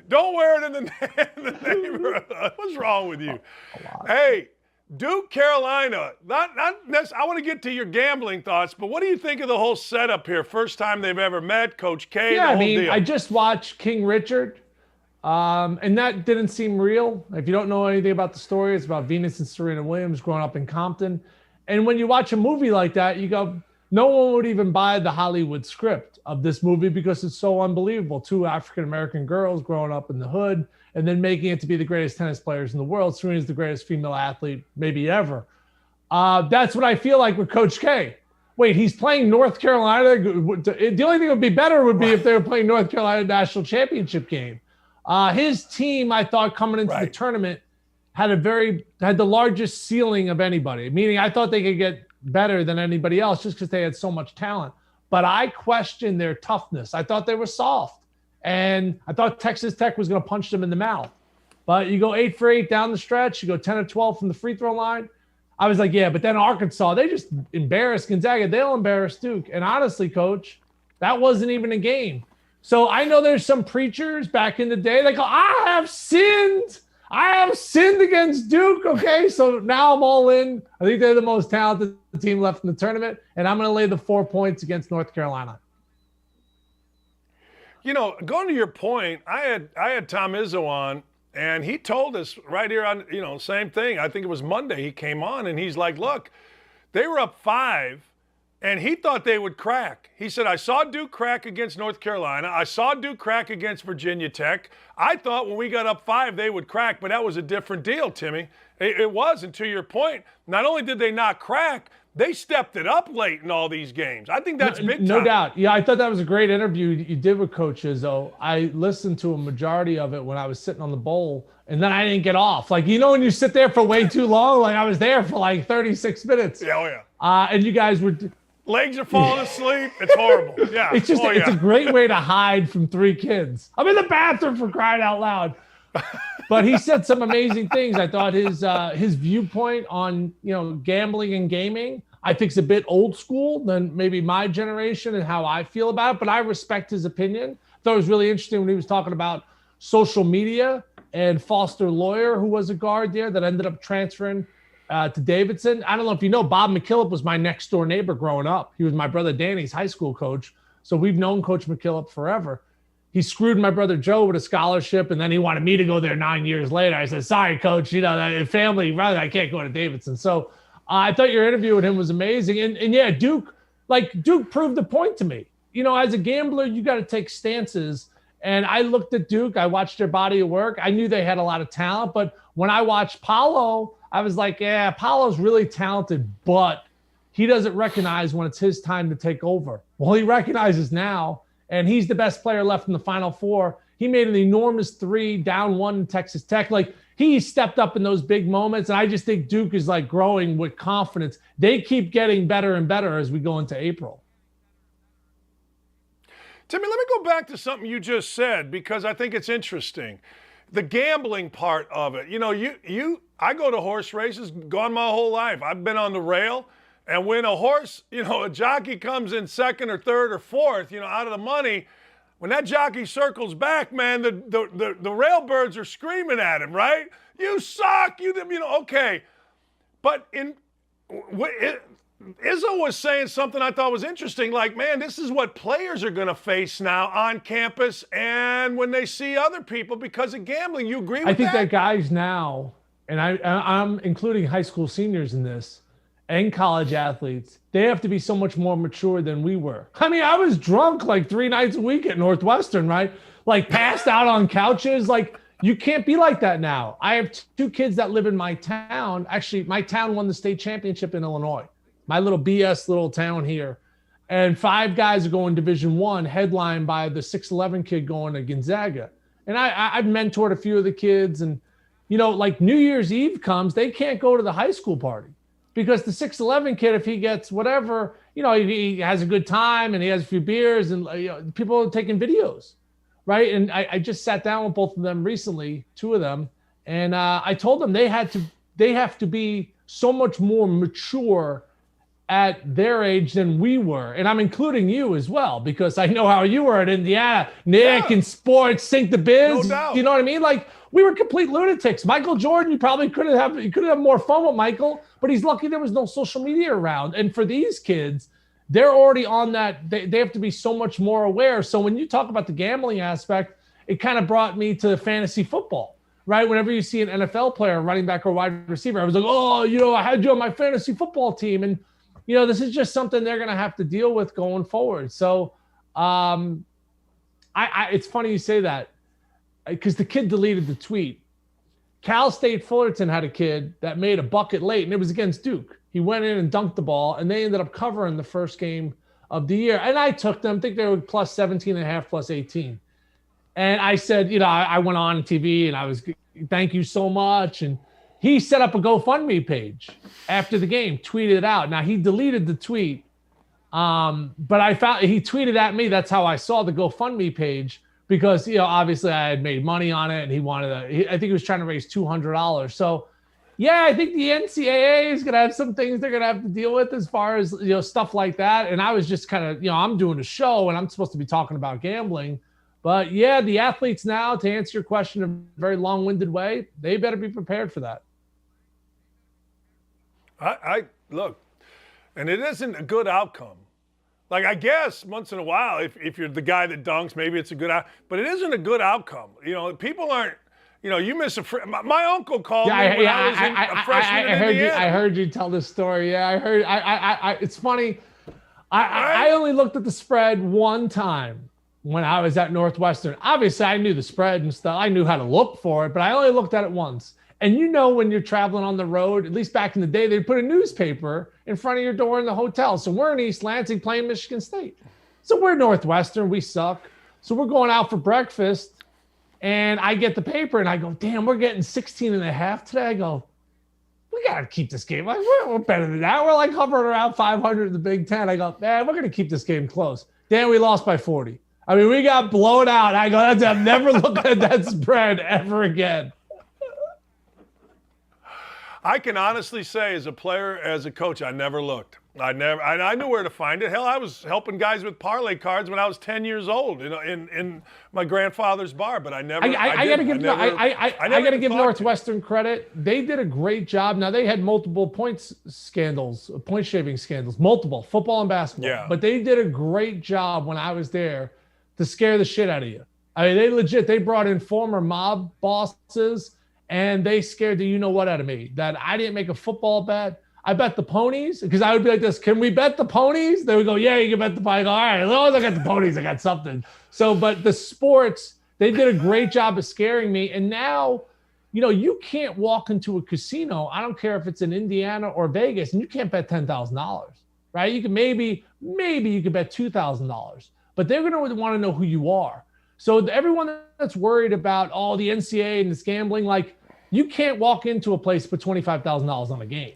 Don't wear it in the neighborhood. What's wrong with you? Hey, Duke, Carolina. Not I want to get to your gambling thoughts, but what do you think of the whole setup here? First time they've ever met, Coach K, yeah, the whole deal. I just watched King Richard, and that didn't seem real. If you don't know anything about the story, it's about Venus and Serena Williams growing up in Compton. And when you watch a movie like that, you go, no one would even buy the Hollywood script of this movie because it's so unbelievable. Two African-American girls growing up in the hood and then making it to be the greatest tennis players in the world. Serena's the greatest female athlete maybe ever. That's what I feel like with Coach K. Wait, he's playing North Carolina? The only thing that would be better would be if they were playing North Carolina national championship game. His team, I thought, coming into the tournament, had the largest ceiling of anybody, meaning I thought they could get better than anybody else just because they had so much talent. But I questioned their toughness. I thought they were soft. And I thought Texas Tech was going to punch them in the mouth. But you go 8 for 8 down the stretch. You go 10 or 12 from the free throw line. I was like, yeah, but then Arkansas, they just embarrassed Gonzaga. They'll embarrass Duke. And honestly, Coach, that wasn't even a game. So I know there's some preachers back in the day. They go, I have sinned against Duke. Okay, so now I'm all in. I think they're the most talented team left in the tournament, and I'm going to lay the 4 points against North Carolina. You know, going to your point, I had Tom Izzo on, and he told us right here on, same thing. I think it was Monday he came on, and he's like, look, they were up 5, and he thought they would crack. He said, I saw Duke crack against North Carolina. I saw Duke crack against Virginia Tech. I thought when we got up 5, they would crack, but that was a different deal, Timmy. It was, and to your point, not only did they not crack, they stepped it up late in all these games. I think that's big time. No doubt. Yeah, I thought that was a great interview you did with Coach Izzo. I listened to a majority of it when I was sitting on the bowl, and then I didn't get off. Like, when you sit there for way too long, like I was there for like 36 minutes. Yeah, oh yeah. And you guys were... Legs are falling asleep. It's horrible. Yeah. It's just it's a great way to hide from 3 kids. I'm in the bathroom for crying out loud. But he said some amazing things. I thought his viewpoint on, gambling and gaming, I think is a bit old school than maybe my generation and how I feel about it, but I respect his opinion. I thought it was really interesting when he was talking about social media and Foster Lawyer, who was a guard there that ended up transferring to Davidson. I don't know if you know, Bob McKillop was my next door neighbor growing up. He was my brother Danny's high school coach. So we've known Coach McKillop forever. He screwed my brother Joe with a scholarship, and then he wanted me to go there 9 years later. I said, sorry, Coach, that family, rather, I can't go to Davidson. So I thought your interview with him was amazing. And yeah, Duke proved the point to me. As a gambler, you got to take stances. And I looked at Duke. I watched their body of work. I knew they had a lot of talent. But when I watched Paolo, I was like, yeah, Paolo's really talented, but he doesn't recognize when it's his time to take over. Well, he recognizes now, and he's the best player left in the Final Four. He made an enormous 3, down 1 in Texas Tech. Like, he stepped up in those big moments, and I just think Duke is, like, growing with confidence. They keep getting better and better as we go into April. Timmy, let me go back to something you just said because I think it's interesting. The gambling part of it. I go to horse races, gone my whole life. I've been on the rail, and when a horse, a jockey comes in second or third or fourth, out of the money, when that jockey circles back, man, the rail birds are screaming at him, right? You suck, okay. But Izzo was saying something I thought was interesting, like, man, this is what players are going to face now on campus and when they see other people because of gambling. You agree with that? I think that guys now, and I'm including high school seniors in this, and college athletes, they have to be so much more mature than we were. I mean, I was drunk like 3 nights a week at Northwestern, right? Like passed out on couches. Like, you can't be like that now. I have 2 kids that live in my town. Actually, my town won the state championship in Illinois, my little BS little town here. And 5 guys are going Division I, headlined by the 6'11" kid going to Gonzaga. And I've mentored a few of the kids. And, you know, like New Year's Eve comes, they can't go to the high school party because the 6'11" kid, if he gets whatever, you know, he has a good time and he has a few beers and, you know, people are taking videos, right? And I just sat down with both of them recently, 2 of them, and I told them they have to be so much more mature at their age than we were. And I'm including you as well, because I know how you were at Indiana. Nick in sports, sink the biz. No doubt. You know what I mean? Like, we were complete lunatics. Michael Jordan, you probably could have more fun with Michael, but he's lucky there was no social media around. And for these kids, they're already on that. They have to be so much more aware. So when you talk about the gambling aspect, it kind of brought me to fantasy football, right? Whenever you see an NFL player, running back or wide receiver, I was like, oh, you know, I had you on my fantasy football team. And, you know, this is just something they're going to have to deal with going forward. So it's funny you say that, because the kid deleted the tweet. Cal State Fullerton had a kid that made a bucket late, and it was against Duke. He went in and dunked the ball, and they ended up covering the first game of the year. And I took them, I think they were plus 17.5, plus 18. And I said, you know, I went on TV and I was, thank you so much. And he set up a GoFundMe page after the game, tweeted it out. Now, he deleted the tweet, but I found he tweeted at me. That's how I saw the GoFundMe page, because, you know, obviously I had made money on it, and he wanted to, I think he was trying to raise $200. So, yeah, I think the NCAA is going to have some things they're going to have to deal with as far as, you know, stuff like that. And I was just kind of, you know, I'm doing a show and I'm supposed to be talking about gambling. But, yeah, the athletes now, to answer your question in a very long-winded way, they better be prepared for that. I look, and it isn't a good outcome. Like, I guess once in a while, if you're the guy that dunks, maybe it's a good outcome. But it isn't a good outcome. You know, people aren't, you know, you miss my uncle called me when I was a freshman in Indiana. I heard you tell this story. Yeah, I heard. It's funny. I only looked at the spread one time when I was at Northwestern. Obviously, I knew the spread and stuff. I knew how to look for it, but I only looked at it once. And you know, when you're traveling on the road, at least back in the day, they'd put a newspaper in front of your door in the hotel. So we're in East Lansing playing Michigan State. So we're Northwestern. We suck. So we're going out for breakfast. And I get the paper and I go, damn, we're getting 16.5 today. I go, we got to keep this game. Like, we're better than that. We're like hovering around 500 in the Big Ten. I go, man, we're going to keep this game close. Damn, we lost by 40. I mean, we got blown out. I go, I'm never looking at that spread ever again. I can honestly say, as a player, as a coach, I never looked. I knew where to find it. Hell, I was helping guys with parlay cards when I was 10 years old, you know, in my grandfather's bar. But I never. I got to give Northwestern credit. They did a great job. Now, they had multiple point shaving scandals, multiple, football and basketball. Yeah. But they did a great job when I was there to scare the shit out of you. I mean, they brought in former mob bosses, and they scared the you-know-what out of me. That I didn't make a football bet. I bet the ponies, because I would be like this, can we bet the ponies? They would go, yeah, you can bet the ponies. I go, all right, as long as I got the ponies, I got something. So, but the sports, they did a great job of scaring me. And now, you know, you can't walk into a casino, I don't care if it's in Indiana or Vegas, and you can't bet $10,000, right? You can maybe you could bet $2,000, but they're going to want to know who you are. So everyone that's worried about, the NCAA and this gambling, like, you can't walk into a place, put $25,000 on a game.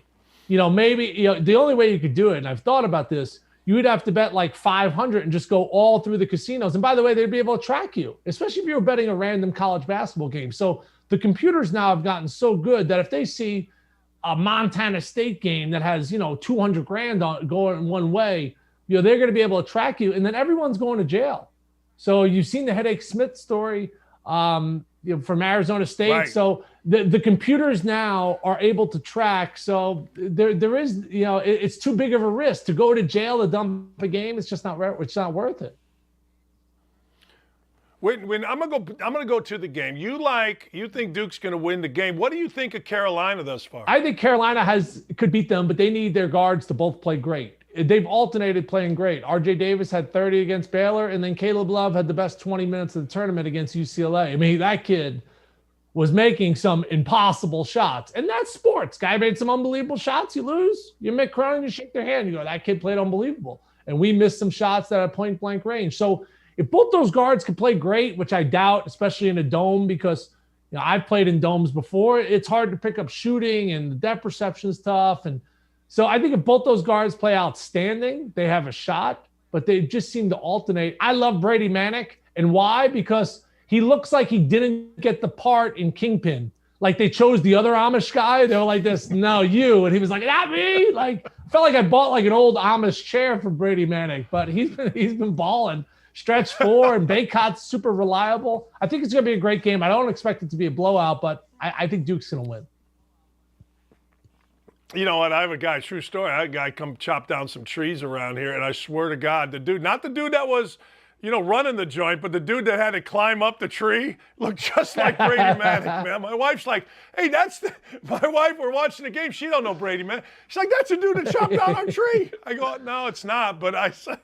You know, maybe, you know, the only way you could do it, and I've thought about this, you would have to bet like 500 and just go all through the casinos. And by the way, they'd be able to track you, especially if you were betting a random college basketball game. So the computers now have gotten so good that if they see a Montana State game that has, you know, 200 grand going one way, you know, they're going to be able to track you. And then everyone's going to jail. So you've seen the Headache Smith story, you know, from Arizona State. Right. So the computers now are able to track. So there is, you know, it's too big of a risk to go to jail to dump a game. It's just not worth it. When I'm gonna go to the game. You think Duke's gonna win the game? What do you think of Carolina thus far? I think Carolina could beat them, but they need their guards to both play great. They've alternated playing great. R.J. Davis had 30 against Baylor, and then Caleb Love had the best 20 minutes of the tournament against UCLA. I mean, that kid was making some impossible shots. And that's sports. Guy made some unbelievable shots. You lose. You make Cronin, you shake their hand. You go, that kid played unbelievable. And we missed some shots that had point-blank range. So if both those guards can play great, which I doubt, especially in a dome, because I've played in domes before, it's hard to pick up shooting and the depth perception is tough. And so I think if both those guards play outstanding, they have a shot, but they just seem to alternate. I love Brady Manick. And why? Because he looks like he didn't get the part in Kingpin. Like they chose the other Amish guy. They were like this, no, you. And he was like, not me. Like, I felt like I bought like an old Amish chair for Brady Manick, but he's been balling. Stretch four, and Baycott's super reliable. I think it's going to be a great game. I don't expect it to be a blowout, but I think Duke's going to win. You know what? I have a guy, true story. I had a guy come chop down some trees around here, and I swear to God, the dude, not the dude that was, running the joint, but the dude that had to climb up the tree looked just like Brady Manick, man. My wife's like, hey, my wife, we're watching the game. She don't know Brady, man. She's like, that's the dude that chopped down our tree. I go, no, it's not. But I said,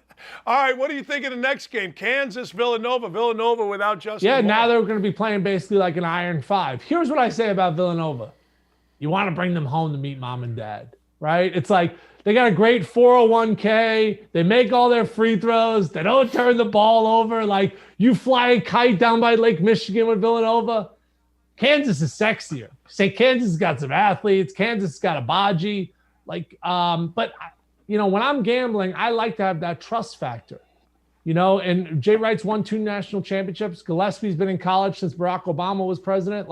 all right, what do you think of the next game? Kansas, Villanova without Justin Moore. Now they're going to be playing basically like an iron five. Here's what I say about Villanova. You want to bring them home to meet mom and dad, right? It's like they got a great 401k. They make all their free throws. They don't turn the ball over. Like you fly a kite down by Lake Michigan with Villanova. Kansas is sexier. Say Kansas has got some athletes. Kansas has got a Baji. But when I'm gambling, I like to have that trust factor. And Jay Wright's won 2 national championships. Gillespie's been in college since Barack Obama was president.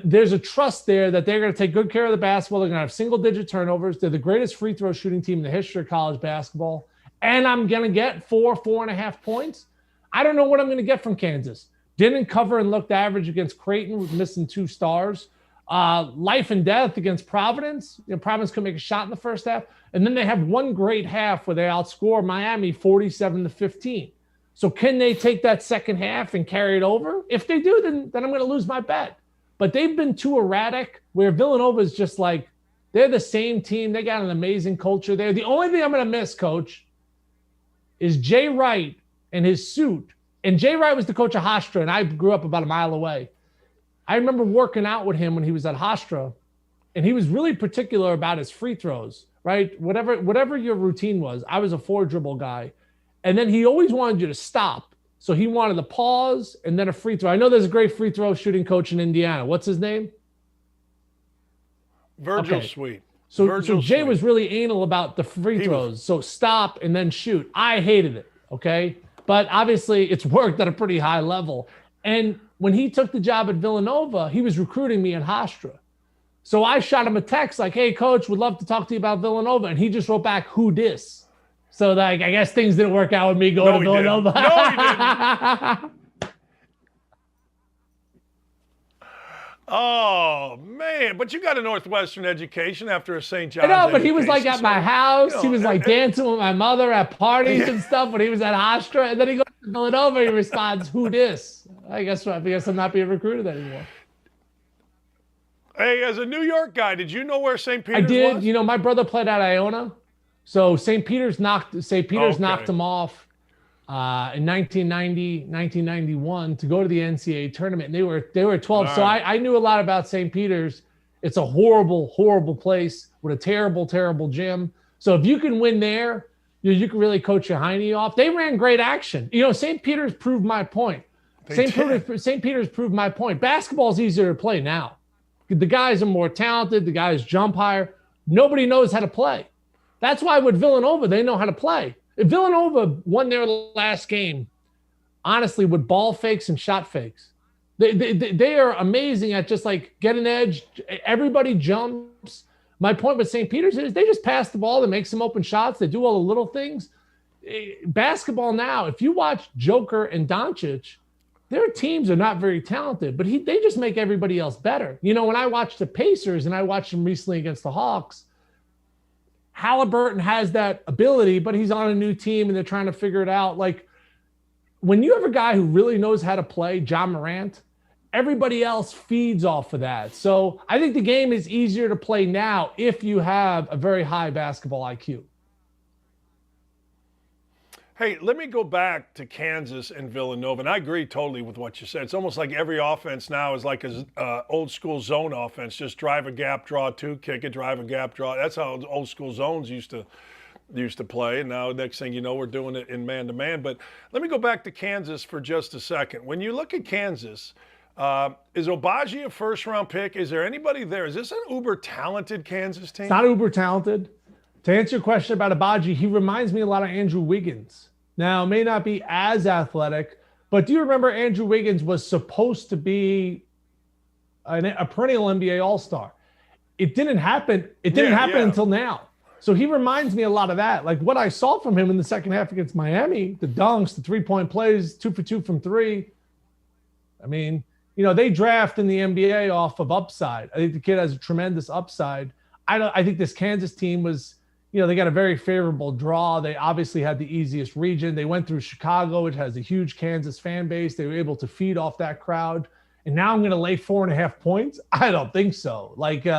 There's a trust there that they're going to take good care of the basketball. They're going to have single-digit turnovers. They're the greatest free throw shooting team in the history of college basketball. And I'm going to get 4.5 points. I don't know what I'm going to get from Kansas. Didn't cover and looked average against Creighton with missing 2 stars. Life and death against Providence. Providence could make a shot in the first half. And then they have one great half where they outscore Miami 47-15. So can they take that second half and carry it over? If they do, then I'm going to lose my bet. But they've been too erratic where Villanova is just like, they're the same team. They got an amazing culture there. The only thing I'm going to miss, Coach, is Jay Wright and his suit. And Jay Wright was the coach of Hofstra, and I grew up about a mile away. I remember working out with him when he was at Hofstra, and he was really particular about his free throws, right? Whatever your routine was, I was a 4-dribble guy. And then he always wanted you to stop. So he wanted a pause and then a free throw. I know there's a great free throw shooting coach in Indiana. What's his name? Virgil Sweet. So Jay was really anal about the free throws. So stop and then shoot. I hated it, okay? But obviously it's worked at a pretty high level. And when he took the job at Villanova, he was recruiting me at Hofstra. So I shot him a text like, hey, coach, would love to talk to you about Villanova. And he just wrote back, who dis? So I guess things didn't work out with me going to Villanova. No, he didn't. Oh, man. But you got a Northwestern education after a St. John's. I know, but he was like at my house. He was like dancing with my mother at parties and stuff when he was at Hofstra. And then he goes to Villanova. He responds, who dis? I guess I'm not being recruited anymore. Hey, as a New York guy, did you know where St. Peter's was? I did. My brother played at Iona. So St. Peter's knocked him off in 1990, 1991 to go to the NCAA tournament. And they were 12. Right. So I knew a lot about St. Peter's. It's a horrible, horrible place with a terrible, terrible gym. So if you can win there, you can really coach your hiney off. They ran great action. St. Peter's proved my point. St. Peter's proved my point. Basketball's easier to play now. The guys are more talented. The guys jump higher. Nobody knows how to play. That's why with Villanova, they know how to play. If Villanova won their last game, honestly, with ball fakes and shot fakes, they are amazing at just like get an edge. Everybody jumps. My point with St. Peter's is they just pass the ball. They make some open shots. They do all the little things. Basketball now, if you watch Joker and Doncic, their teams are not very talented, but they just make everybody else better. When I watch the Pacers and I watched them recently against the Hawks, Halliburton has that ability, but he's on a new team and they're trying to figure it out. Like when you have a guy who really knows how to play, John Morant, everybody else feeds off of that. So I think the game is easier to play now if you have a very high basketball IQ. Hey, let me go back to Kansas and Villanova, and I agree totally with what you said. It's almost like every offense now is like an old school zone offense. Just drive a gap, draw two, kick it, drive a gap, draw. That's how old school zones used to play. And now next thing you know, we're doing it in man-to-man. But let me go back to Kansas for just a second. When you look at Kansas, is Obagi a first-round pick? Is there anybody there? Is this an uber-talented Kansas team? It's not uber-talented. To answer your question about Obagi, he reminds me a lot of Andrew Wiggins. Now, may not be as athletic, but do you remember Andrew Wiggins was supposed to be a perennial NBA All-Star? It didn't happen. It didn't happen until now. So he reminds me a lot of that. Like what I saw from him in the second half against Miami, the dunks, the three-point plays, 2 for 2 from three. I mean, they draft in the NBA off of upside. I think the kid has a tremendous upside. I think this Kansas team was, they got a very favorable draw. They obviously had the easiest region. They went through Chicago, which has a huge Kansas fan base. They were able to feed off that crowd. And now I'm going to lay 4.5 points? I don't think so. Like, you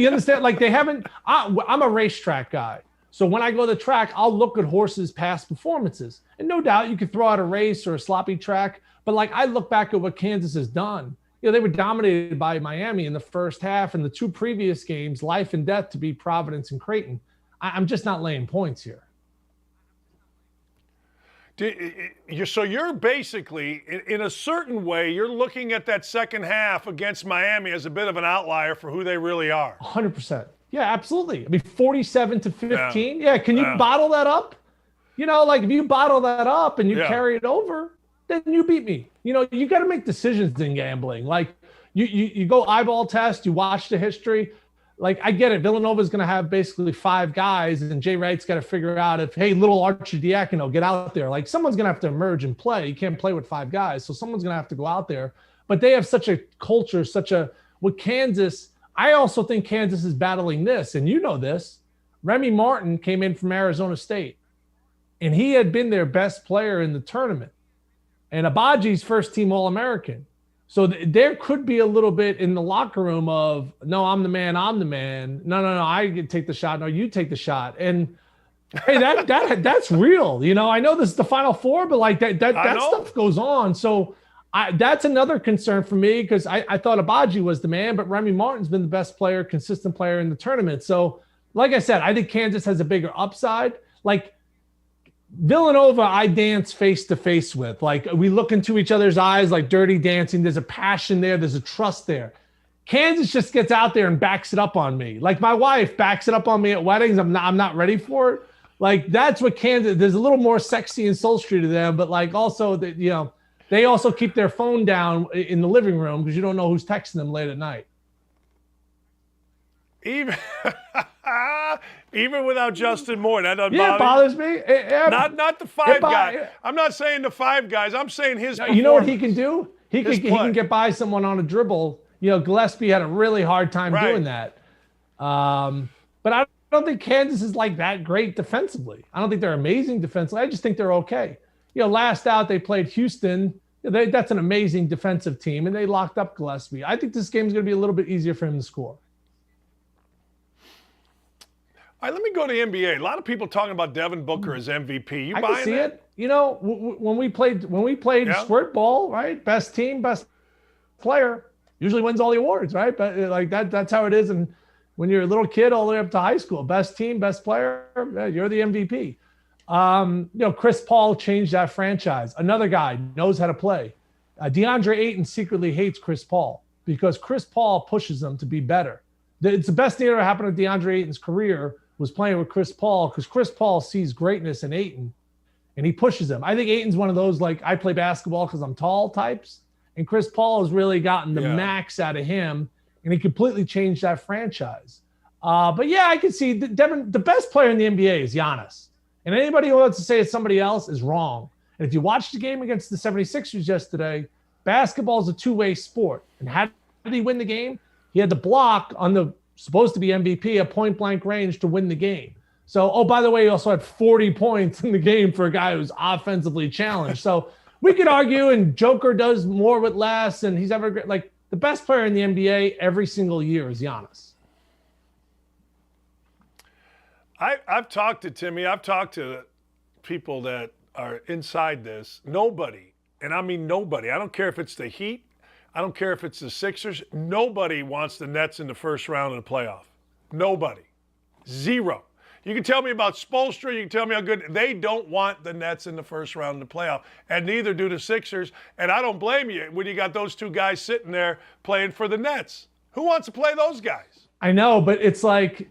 understand? Like they haven't. I'm a racetrack guy. So when I go to the track, I'll look at horses' past performances. And no doubt you could throw out a race or a sloppy track. But like I look back at what Kansas has done. They were dominated by Miami in the first half, and the 2 previous games, life and death to beat Providence and Creighton. I'm just not laying points here. So you're basically, in a certain way, you're looking at that second half against Miami as a bit of an outlier for who they really are. 100%. Yeah, absolutely. I mean, 47-15. Yeah, can you bottle that up? Like if you bottle that up and you carry it over, then you beat me. You got to make decisions in gambling. Like you go eyeball test, you watch the history. Like I get it. Villanova's going to have basically 5 guys, and Jay Wright's got to figure out if, hey, little Archidiakono, get out there. Like someone's going to have to emerge and play. You can't play with 5 guys, so someone's going to have to go out there. But they have such a culture, with Kansas. I also think Kansas is battling this, and this. Remy Martin came in from Arizona State, and he had been their best player in the tournament. And Abaji's first-team All-American. So there could be a little bit in the locker room of, no, I'm the man. No, I can take the shot. No, you take the shot. And, hey, that's real. I know this is the Final Four, but, like, that stuff goes on. So that's another concern for me because I thought Abaji was the man, but Remy Martin's been the best player, consistent player in the tournament. So, like I said, I think Kansas has a bigger upside. Like, Villanova, I dance face to face with. Like we look into each other's eyes like dirty dancing. There's a passion there. There's a trust there. Kansas just gets out there and backs it up on me. Like my wife backs it up on me at weddings. I'm not ready for it. Like that's what Kansas. There's a little more sexy and sultry to them, but like also that they also keep their phone down in the living room because you don't know who's texting them late at night. Even without Justin Moore, that doesn't bother you? Bothers me. Not the 5 guy. I'm not saying the 5 guys. I'm saying his. You know what he can do? He can get by someone on a dribble. Gillespie had a really hard time doing that. But I don't think Kansas is like that great defensively. I don't think they're amazing defensively. I just think they're okay. Last out they played Houston. That's an amazing defensive team, and they locked up Gillespie. I think this game is going to be a little bit easier for him to score. All right, let me go to the NBA. A lot of people talking about Devin Booker as MVP. I can see it. When we played squirt ball, right? Best team, best player usually wins all the awards, right? But like that's how it is. And when you're a little kid all the way up to high school, best team, best player, you're the MVP. Chris Paul changed that franchise. Another guy knows how to play. DeAndre Ayton secretly hates Chris Paul because Chris Paul pushes them to be better. It's the best thing that ever happened to DeAndre Ayton's career was playing with Chris Paul because Chris Paul sees greatness in Ayton and he pushes him. I think Ayton's one of those, like, I play basketball because I'm tall types. And Chris Paul has really gotten the max out of him and he completely changed that franchise. But yeah, I can see Devin, the best player in the NBA is Giannis. And anybody who wants to say it's somebody else is wrong. And if you watch the game against the 76ers yesterday, basketball is a two-way sport. And how did he win the game? He had the block on the supposed to be MVP at point-blank range to win the game. So, oh, by the way, he also had 40 points in the game for a guy who's offensively challenged. So we could argue, and Joker does more with less, and he's ever like the best player in the NBA every single year is Giannis. I've talked to Timmy. I've talked to people that are inside this. Nobody, and I mean nobody. I don't care if it's the Heat. I don't care if it's the Sixers. Nobody wants the Nets in the first round of the playoff. Nobody. Zero. You can tell me about Spoelstra. You can tell me how good. They don't want the Nets in the first round of the playoff, and neither do the Sixers. And I don't blame you when you got those two guys sitting there playing for the Nets. Who wants to play those guys? I know, but it's like,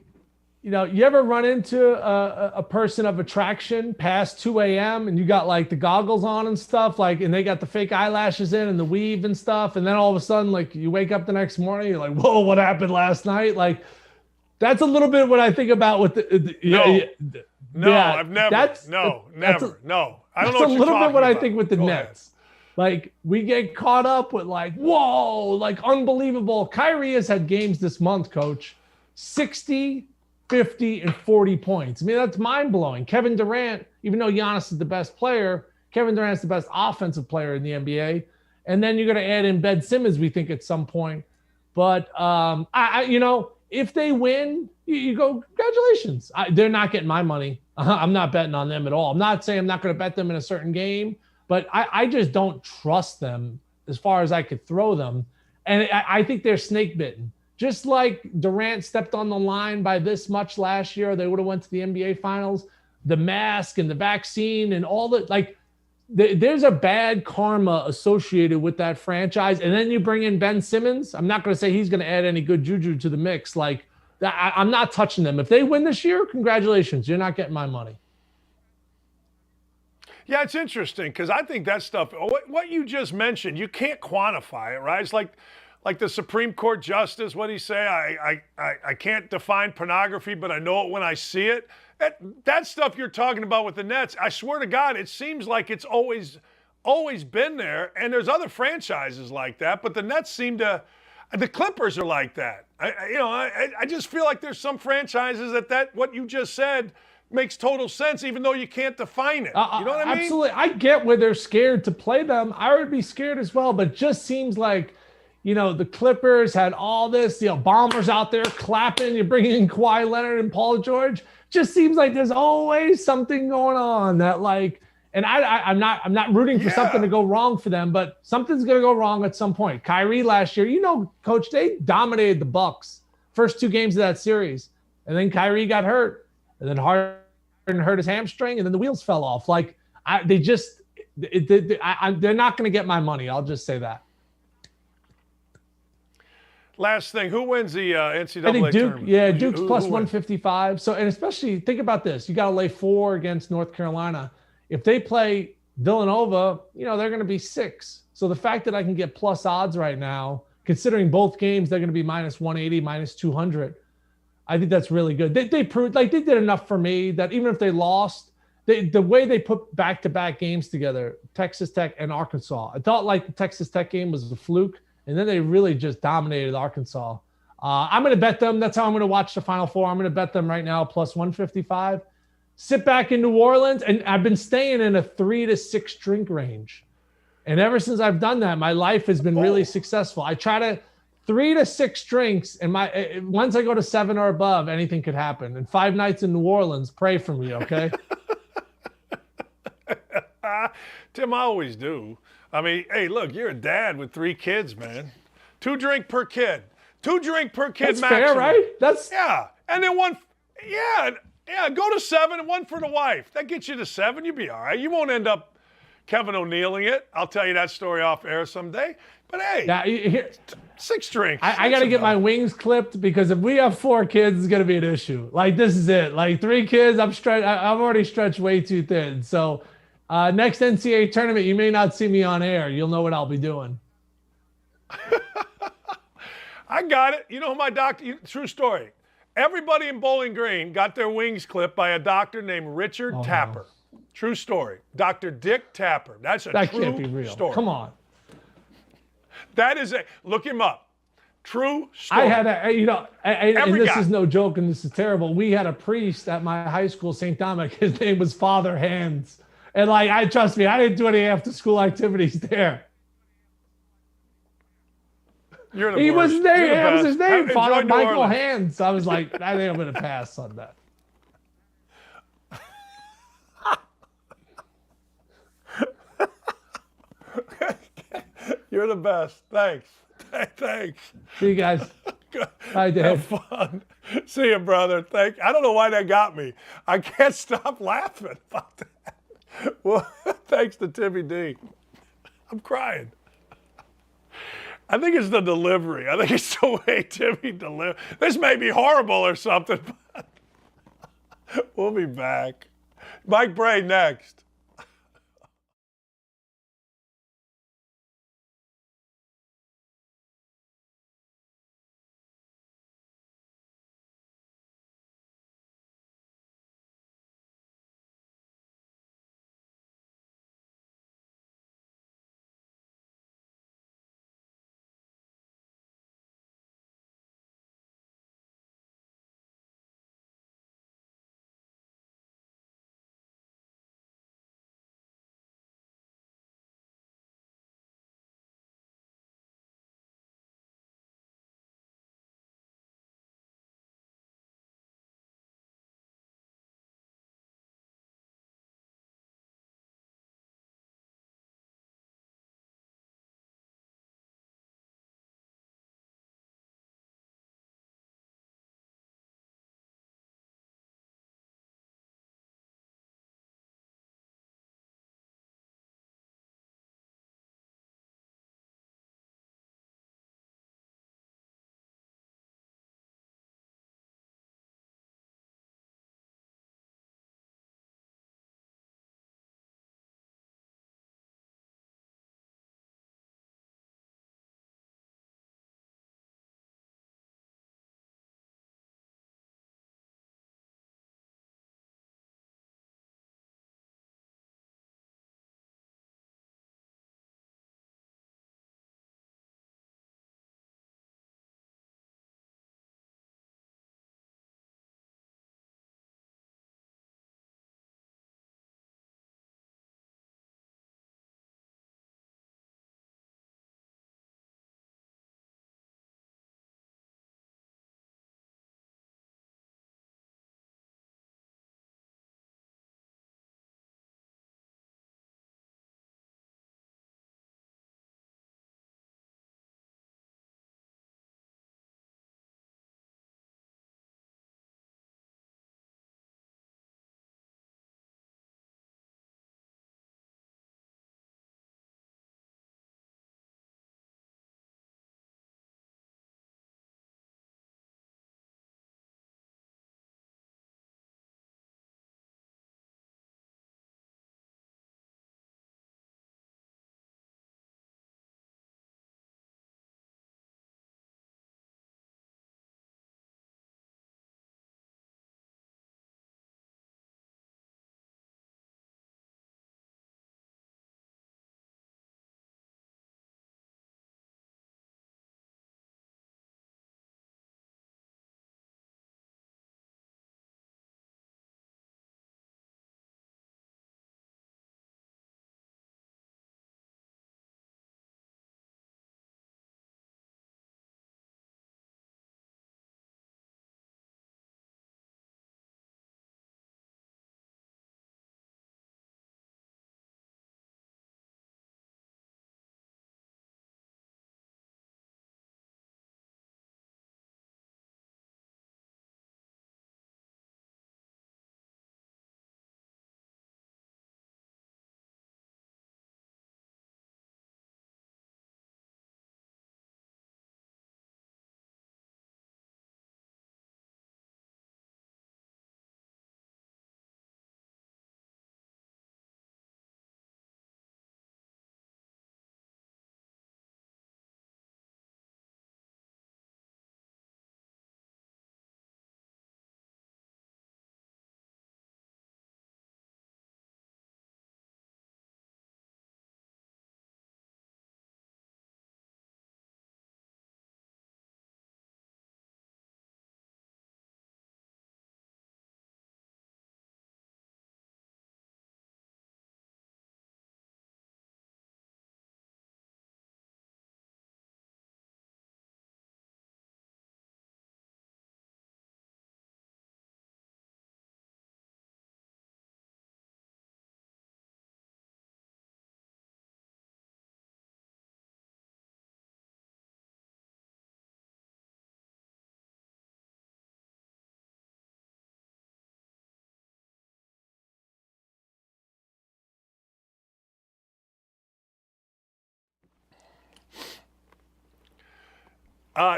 you know, you ever run into a person of attraction past 2 a.m. and you got like the goggles on and stuff, like, and they got the fake eyelashes in and the weave and stuff. And then all of a sudden, like, you wake up the next morning, you're like, whoa, what happened last night? Like, that's a little bit what I think about with I've never. No. I don't know. That's a little bit what about. I think with the Nets. Like, we get caught up with like, whoa, like unbelievable. Kyrie has had games this month, coach, 60, 50, and 40 points. I mean, that's mind-blowing. Kevin Durant, even though Giannis is the best player, Kevin Durant's the best offensive player in the NBA. And then you're going to add in Ben Simmons, we think, at some point. But, you know, if they win, you go, congratulations. They're not getting my money. I'm not betting on them at all. I'm not saying I'm not going to bet them in a certain game, but I just don't trust them as far as I could throw them. And I think they're snake bitten. Just like Durant stepped on the line by this much last year, they would have went to the NBA Finals. The mask and the vaccine and all that, like, there's a bad karma associated with that franchise. And then you bring in Ben Simmons. I'm not going to say he's going to add any good juju to the mix. Like, I'm not touching them. If they win this year, congratulations. You're not getting my money. Yeah, it's interesting because I think that stuff, what you just mentioned, you can't quantify it, right? It's like the Supreme Court justice, what did he say? I can't define pornography, but I know it when I see it. That stuff you're talking about with the Nets, I swear to God, it seems like it's always been there. And there's other franchises like that, but the Nets seem to, the Clippers are like that. I just feel like there's some franchises that what you just said makes total sense, even though you can't define it. You know what I mean? Absolutely. I get where they're scared to play them. I would be scared as well, but it just seems like, you know, the Clippers had all this, you know, bombers out there clapping. You bring in Kawhi Leonard and Paul George. Just seems like there's always something going on that, like, and I'm not rooting for something to go wrong for them, but something's going to go wrong at some point. Kyrie last year, you know, coach, they dominated the Bucks first 2 games of that series. And then Kyrie got hurt, and then Harden hurt his hamstring, and then the wheels fell off. Like, they're not going to get my money. I'll just say that. Last thing, who wins the NCAA I think Duke, tournament? yeah, Duke's plus 155. So, and especially think about this. You got to lay 4 against North Carolina. If they play Villanova, you know, they're going to be 6. So the fact that I can get plus odds right now, considering both games, they're going to be minus 180, minus 200. I think that's really good. They proved, like, they did enough for me that even if they lost, the way they put back-to-back games together, Texas Tech and Arkansas, I thought like the Texas Tech game was a fluke. And then they really just dominated Arkansas. I'm going to bet them. That's how I'm going to watch the Final Four. I'm going to bet them right now, plus 155. Sit back in New Orleans. And I've been staying in a 3 to 6 drink range. And ever since I've done that, my life has been really successful. I try to 3 to 6 drinks. And once I go to 7 or above, anything could happen. And 5 nights in New Orleans, pray for me, okay? Tim, I always do. I mean, hey, look, you're a dad with 3 kids, man. 2 drink per kid. 2 drink per kid That's maximum. fair, right? That's and then 1. Yeah. Go to 7 and 1 for the wife. That gets you to 7. You'll be all right. You won't end up Kevin O'Neilling it. I'll tell you that story off air someday. But hey, 6 drinks. I got to get my wings clipped because if we have 4 kids, it's going to be an issue. Like, this is it. Like, 3 kids, I've already stretched way too thin. So. Next NCAA tournament, you may not see me on air. You'll know what I'll be doing. I got it. You know who my doctor, true story. Everybody in Bowling Green got their wings clipped by a doctor named Richard Tapper. No. True story. Dr. Dick Tapper. That can't be real. Story. Come on. That is look him up. True story. I had and this guy. is no joke, and this is terrible. We had a priest at my high school, St. Dominic. His name was Father Hands, and trust me, I didn't do any after school activities there. You're the He worst. was named. You're the That was his best. name, Father Enjoy New Michael Orleans. Hands. I was like, I think I'm going to pass on that. You're the best. Thanks. Thanks. See you guys. Bye, Dave. Have fun. See you, brother. I don't know why that got me. I can't stop laughing about that. Well, thanks to Timmy D. I'm crying. I think it's the delivery. I think it's the way Timmy delivers. This may be horrible or something, but we'll be back. Mike Brey next.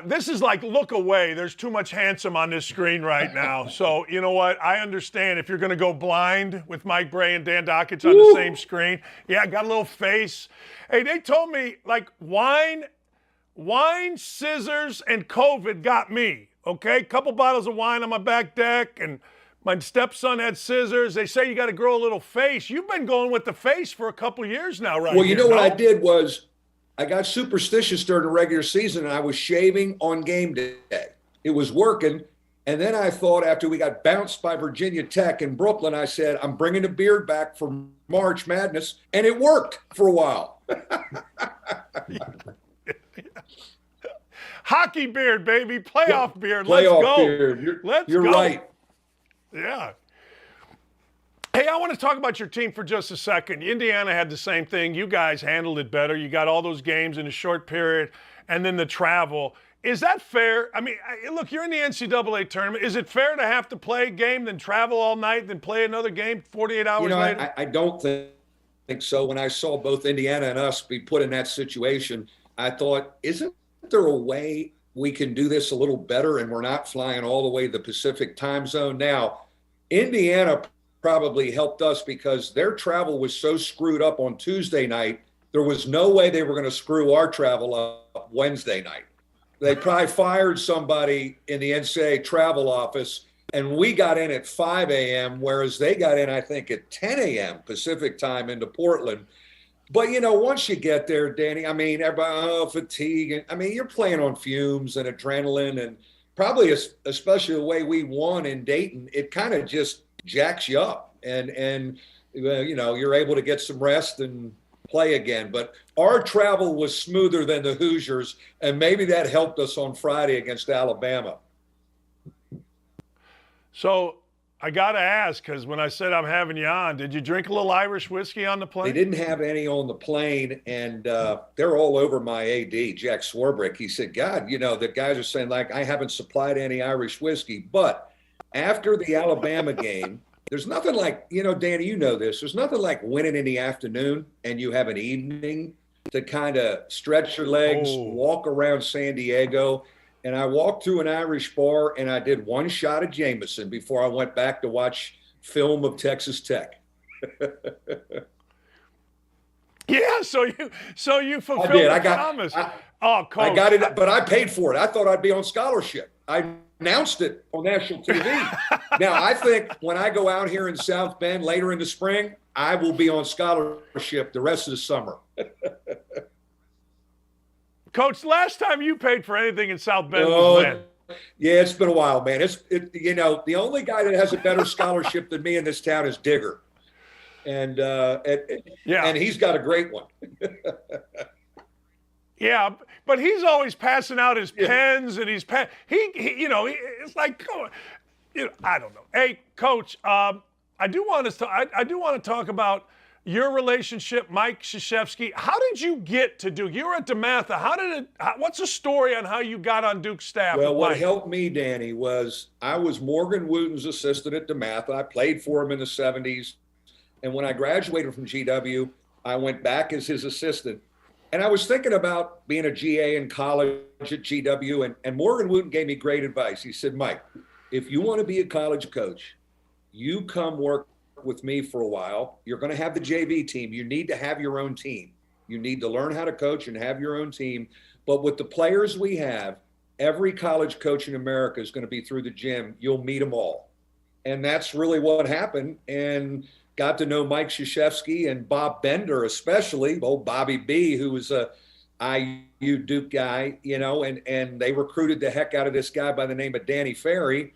This is like, look away. There's too much handsome on this screen right now. So, you know what? I understand if you're going to go blind with Mike Brey and Dan Dakich on the same screen. Yeah, got a little face. Hey, they told me, like, wine, scissors, and COVID got me, okay? Couple bottles of wine on my back deck, and my stepson had scissors. They say you got to grow a little face. You've been going with the face for a couple years now, right? Well, you know what I did was I got superstitious during the regular season, and I was shaving on game day. It was working. And then I thought after we got bounced by Virginia Tech in Brooklyn, I said, I'm bringing the beard back for March Madness. And it worked for a while. Hockey beard, baby. Playoff beard. Playoff Let's go. beard. You're go. right. Yeah. Hey, I want to talk about your team for just a second. Indiana had the same thing. You guys handled it better. You got all those games in a short period, and then the travel. Is that fair? I mean, look, you're in the NCAA tournament. Is it fair to have to play a game, then travel all night, then play another game 48 hours later? I don't think so. When I saw both Indiana and us be put in that situation, I thought, isn't there a way we can do this a little better and we're not flying all the way to the Pacific time zone? Now, Indiana probably helped us because their travel was so screwed up on Tuesday night, there was no way they were going to screw our travel up Wednesday night. They probably fired somebody in the NCAA travel office, and we got in at 5 a.m., whereas they got in, I think, at 10 a.m. Pacific time into Portland. But, you know, once you get there, Danny, I mean, everybody, fatigue. And, I mean, you're playing on fumes and adrenaline, and probably especially the way we won in Dayton, it kind of just jacks you up. And you know, you're able to get some rest and play again. But our travel was smoother than the Hoosiers, and maybe that helped us on Friday against Alabama. So I got to ask, because when I said I'm having you on, did you drink a little Irish whiskey on the plane? They didn't have any on the plane, and they're all over my AD, Jack Swarbrick. He said, God, you know, the guys are saying, like, I haven't supplied any Irish whiskey. But after the Alabama game, there's nothing like, you know, Danny, you know this, there's nothing like winning in the afternoon and you have an evening to kind of stretch your legs, walk around San Diego. And I walked through an Irish bar and I did one shot of Jameson before I went back to watch film of Texas Tech. Yeah, so you fulfilled the promise. Coach. I got it, but I paid for it. I thought I'd be on scholarship. I announced it on national TV. Now, I think when I go out here in South Bend later in the spring, I will be on scholarship the rest of the summer. Coach, last time you paid for anything in South Bend was when? Yeah, it's been a while, man. You know, the only guy that has a better scholarship than me in this town is Digger. And he's got a great one. Yeah, but he's always passing out his pens, and it's like, you know, I don't know. Hey, Coach, I do want to talk about your relationship, Mike Krzyzewski. How did you get to Duke? You were at DeMatha. What's the story on how you got on Duke's staff? Well, what helped me, Danny, was I was Morgan Wooten's assistant at DeMatha. I played for him in the 70s. And when I graduated from GW, I went back as his assistant. And I was thinking about being a GA in college at GW, and Morgan Wooten gave me great advice. He said, Mike, if you want to be a college coach, you come work with me for a while. You're going to have the JV team. You need to have your own team. You need to learn how to coach and have your own team. But with the players we have, every college coach in America is going to be through the gym. You'll meet them all. And that's really what happened. And got to know Mike Krzyzewski and Bob Bender, especially, old Bobby B, who was a IU Duke guy, you know, and they recruited the heck out of this guy by the name of Danny Ferry,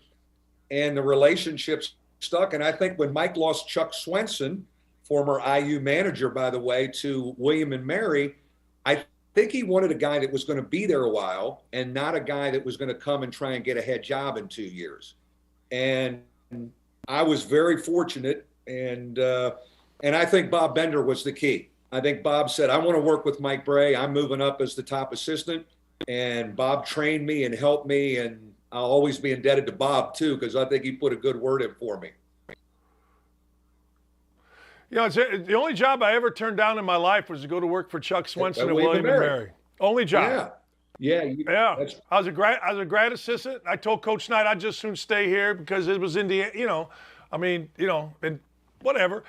and the relationships stuck. And I think when Mike lost Chuck Swenson, former IU manager, by the way, to William and Mary, I think he wanted a guy that was going to be there a while and not a guy that was going to come and try and get a head job in 2 years. And I was very fortunate. And I think Bob Bender was the key. I think Bob said, I want to work with Mike Brey. I'm moving up as the top assistant. And Bob trained me and helped me. And I'll always be indebted to Bob, too, because I think he put a good word in for me. You know, the only job I ever turned down in my life was to go to work for Chuck Swenson and William and Mary. Only job. Yeah, Yeah, I was a grad assistant. I told Coach Knight I'd just soon stay here because it was Indiana. And whatever.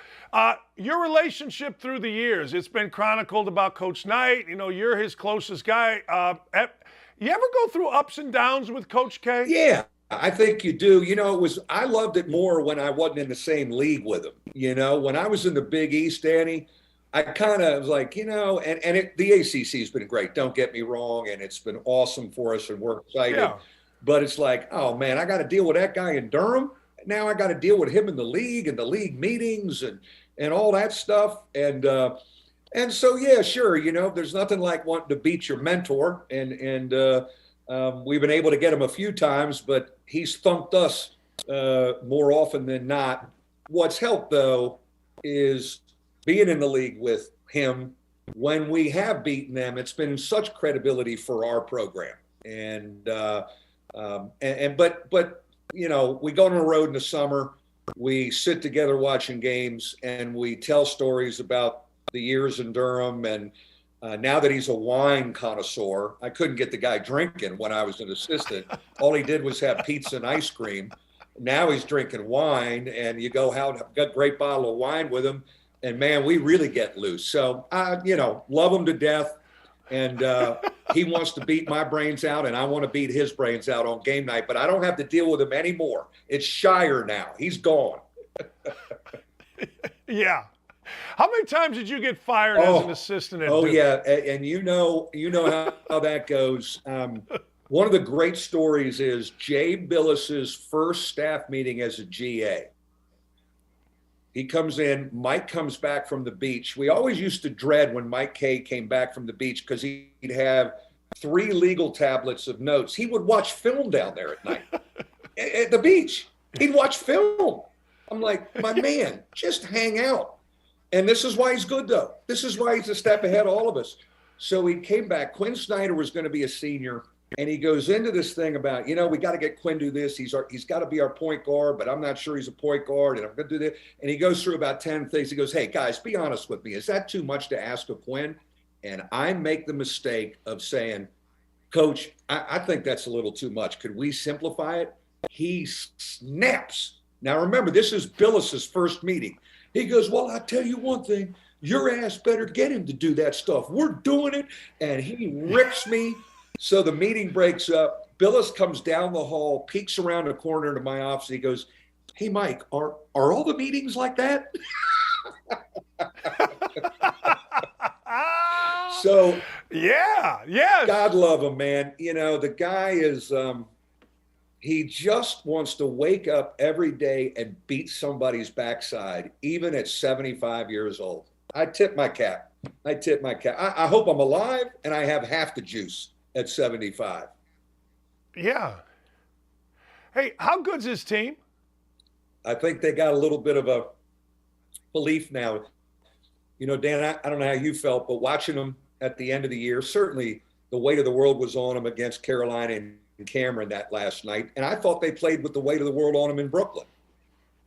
Your relationship through the years, it's been chronicled about Coach Knight. You're his closest guy. You ever go through ups and downs with Coach K? Yeah, I think you do. I loved it more when I wasn't in the same league with him. When I was in the Big East, Danny, I kind of was like, the ACC has been great. Don't get me wrong. And it's been awesome for us and we're excited. Yeah. But it's like, oh man, I got to deal with that guy in Durham. Now I got to deal with him in the league and the league meetings and all that stuff. And so, yeah, sure. There's nothing like wanting to beat your mentor. And we've been able to get him a few times, but he's thumped us more often than not. What's helped, though, is being in the league with him. When we have beaten them, it's been such credibility for our program. But we go on the road in the summer, we sit together watching games, and we tell stories about the years in Durham. And now that he's a wine connoisseur, I couldn't get the guy drinking when I was an assistant. All he did was have pizza and ice cream. Now he's drinking wine, and you go out, got a great bottle of wine with him. And man, we really get loose. So I, love him to death. And he wants to beat my brains out, and I want to beat his brains out on game night. But I don't have to deal with him anymore. It's Shire now. He's gone. Yeah. How many times did you get fired as an assistant at Duke? Yeah, and you know how that goes. One of the great stories is Jay Billis's first staff meeting as a GA. He comes in, Mike comes back from the beach. We always used to dread when Mike K came back from the beach because he'd have 3 legal tablets of notes. He would watch film down there at night at the beach. He'd watch film. I'm like, my man, just hang out. And this is why he's good, though. This is why he's a step ahead of all of us. So he came back. Quinn Snyder was going to be a senior. And he goes into this thing about, we got to get Quinn to do this. He's got to be our point guard, but I'm not sure he's a point guard, and I'm going to do this. And he goes through about 10 things. He goes, hey, guys, be honest with me. Is that too much to ask of Quinn? And I make the mistake of saying, Coach, I think that's a little too much. Could we simplify it? He snaps. Now, remember, this is Billis's first meeting. He goes, well, I'll tell you one thing. Your ass better get him to do that stuff. We're doing it. And he rips me. So the meeting breaks up. Billis comes down the hall, peeks around the corner to my office. He goes, hey, Mike, are all the meetings like that? So, yeah. God love him, man. The guy is, he just wants to wake up every day and beat somebody's backside, even at 75 years old. I tip my cap. I hope I'm alive and I have half the juice at 75. Yeah. Hey, how good's his team? I think they got a little bit of a belief now. Dan, I don't know how you felt, but watching them at the end of the year, certainly the weight of the world was on them against Carolina and Cameron that last night. And I thought they played with the weight of the world on them in Brooklyn.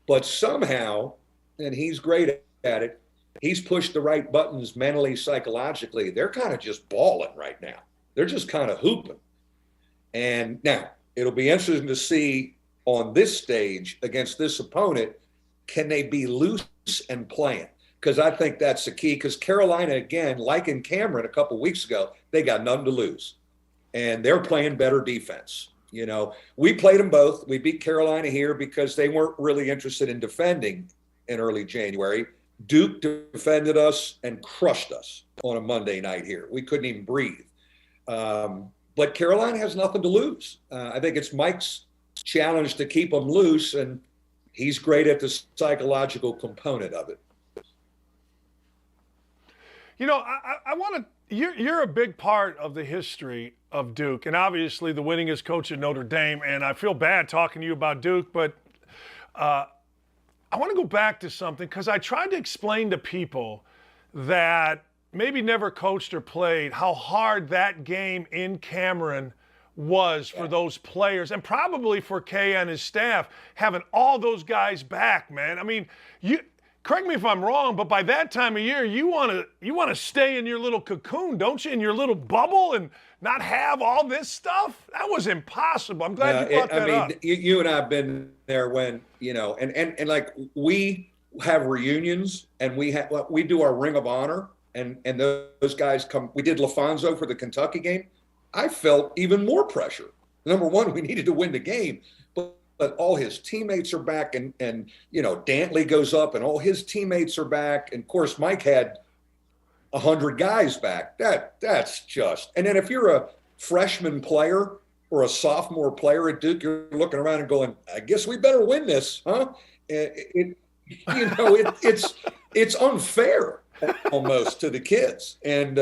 But somehow, and he's great at it, he's pushed the right buttons mentally, psychologically. They're kind of just balling right now. They're just kind of hooping. And now it'll be interesting to see on this stage against this opponent, can they be loose and playing? Because I think that's the key. Because Carolina, again, like in Cameron a couple of weeks ago, they got nothing to lose. And they're playing better defense. We played them both. We beat Carolina here because they weren't really interested in defending in early January. Duke defended us and crushed us on a Monday night here. We couldn't even breathe. But Carolina has nothing to lose. I think it's Mike's challenge to keep them loose, and he's great at the psychological component of it. I want to. You're a big part of the history of Duke, and obviously the winningest coach at Notre Dame. And I feel bad talking to you about Duke, but I want to go back to something because I tried to explain to people that maybe never coached or played how hard that game in Cameron was for those players and probably for Kay and his staff having all those guys back, man. I mean, correct me if I'm wrong, but by that time of year, you want to stay in your little cocoon, don't you? In your little bubble and not have all this stuff. That was impossible. I'm glad you brought that up. You and I have been there when, and like we have reunions and we do our Ring of Honor and those guys come. We did LaFonso for the Kentucky game. I felt even more pressure. Number one, we needed to win the game, but all his teammates are back and Dantley goes up and all his teammates are back. And of course, Mike had 100 guys back. That's just, and then if you're a freshman player or a sophomore player at Duke, you're looking around and going, I guess we better win this, huh? It's unfair almost to the kids. And,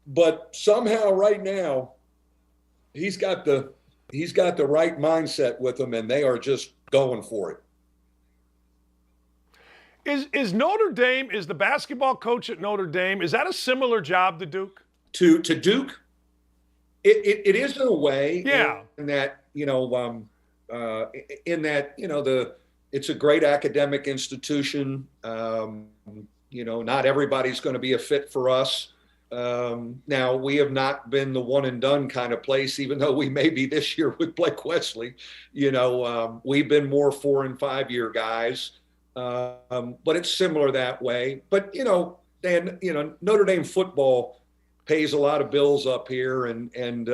but somehow right now he's got the right mindset with them and they are just going for it. Is Notre Dame, is the basketball coach at Notre Dame, is that a similar job to Duke? To Duke? It is in a way. Yeah. In that, it's a great academic institution. Not everybody's going to be a fit for us. Now, we have not been the one and done kind of place, even though we may be this year with Blake Wesley. We've been more 4 and 5 year guys. But it's similar that way. But, Dan, Notre Dame football pays a lot of bills up here and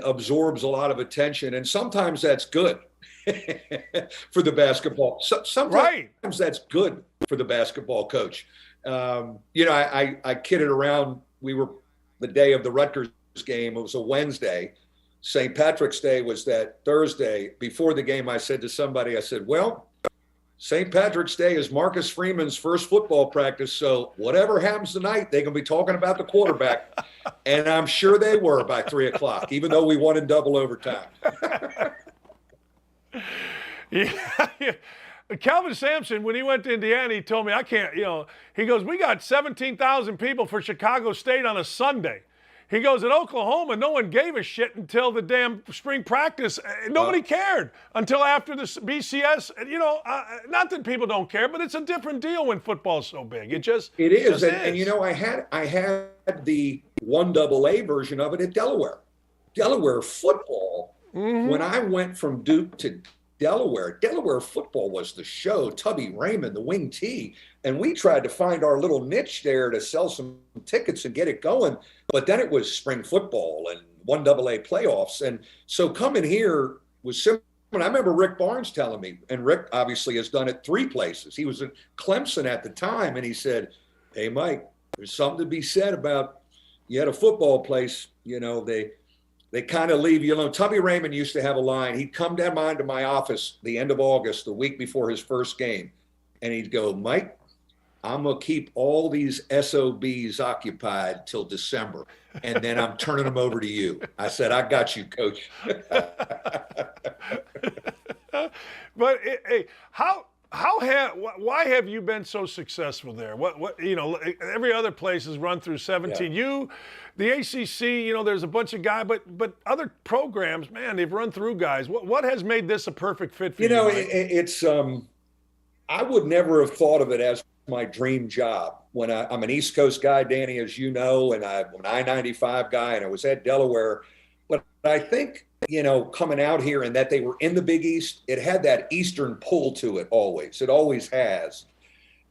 absorbs a lot of attention. And sometimes that's good for the basketball. Sometimes that's good for the basketball coach. I kidded around. We were the day of the Rutgers game. It was a Wednesday. St. Patrick's Day was that Thursday. Before the game, I said to somebody, I said, well, St. Patrick's Day is Marcus Freeman's first football practice, so whatever happens tonight, they're going to be talking about the quarterback. And I'm sure they were by 3 o'clock, even though we won in double overtime. Yeah. Calvin Sampson, when he went to Indiana, he told me, I can't, he goes, we got 17,000 people for Chicago State on a Sunday. He goes, at Oklahoma, no one gave a shit until the damn spring practice. Nobody cared until after the BCS. Not that people don't care, but it's a different deal when football's so big. It is. And I had the 1AA version of it at Delaware. Delaware football, when I went from Duke to Delaware football was the show. Tubby Raymond, the wing T. And we tried to find our little niche there to sell some tickets and get it going. But then it was spring football and 1AA playoffs. And so coming here was simple. And I remember Rick Barnes telling me, and Rick obviously has done it 3 places. He was at Clemson at the time. And he said, hey, Mike, there's something to be said about you had a football place, they kind of leave you alone. Tubby Raymond used to have a line. He'd come down to my office the end of August, the week before his first game. And he'd go, Mike, I'm going to keep all these SOBs occupied till December. And then I'm turning them over to you. I said, I got you, coach. But why have you been so successful there? Every other place has run through 17. Yeah. The ACC, there's a bunch of guys, but other programs, man, they've run through guys. What has made this a perfect fit for you? It's I would never have thought of it as my dream job. When I'm an East Coast guy, Danny, as you know, and I'm an I-95 guy, and I was at Delaware. But I think, coming out here and that they were in the Big East, it had that Eastern pull to it always. It always has.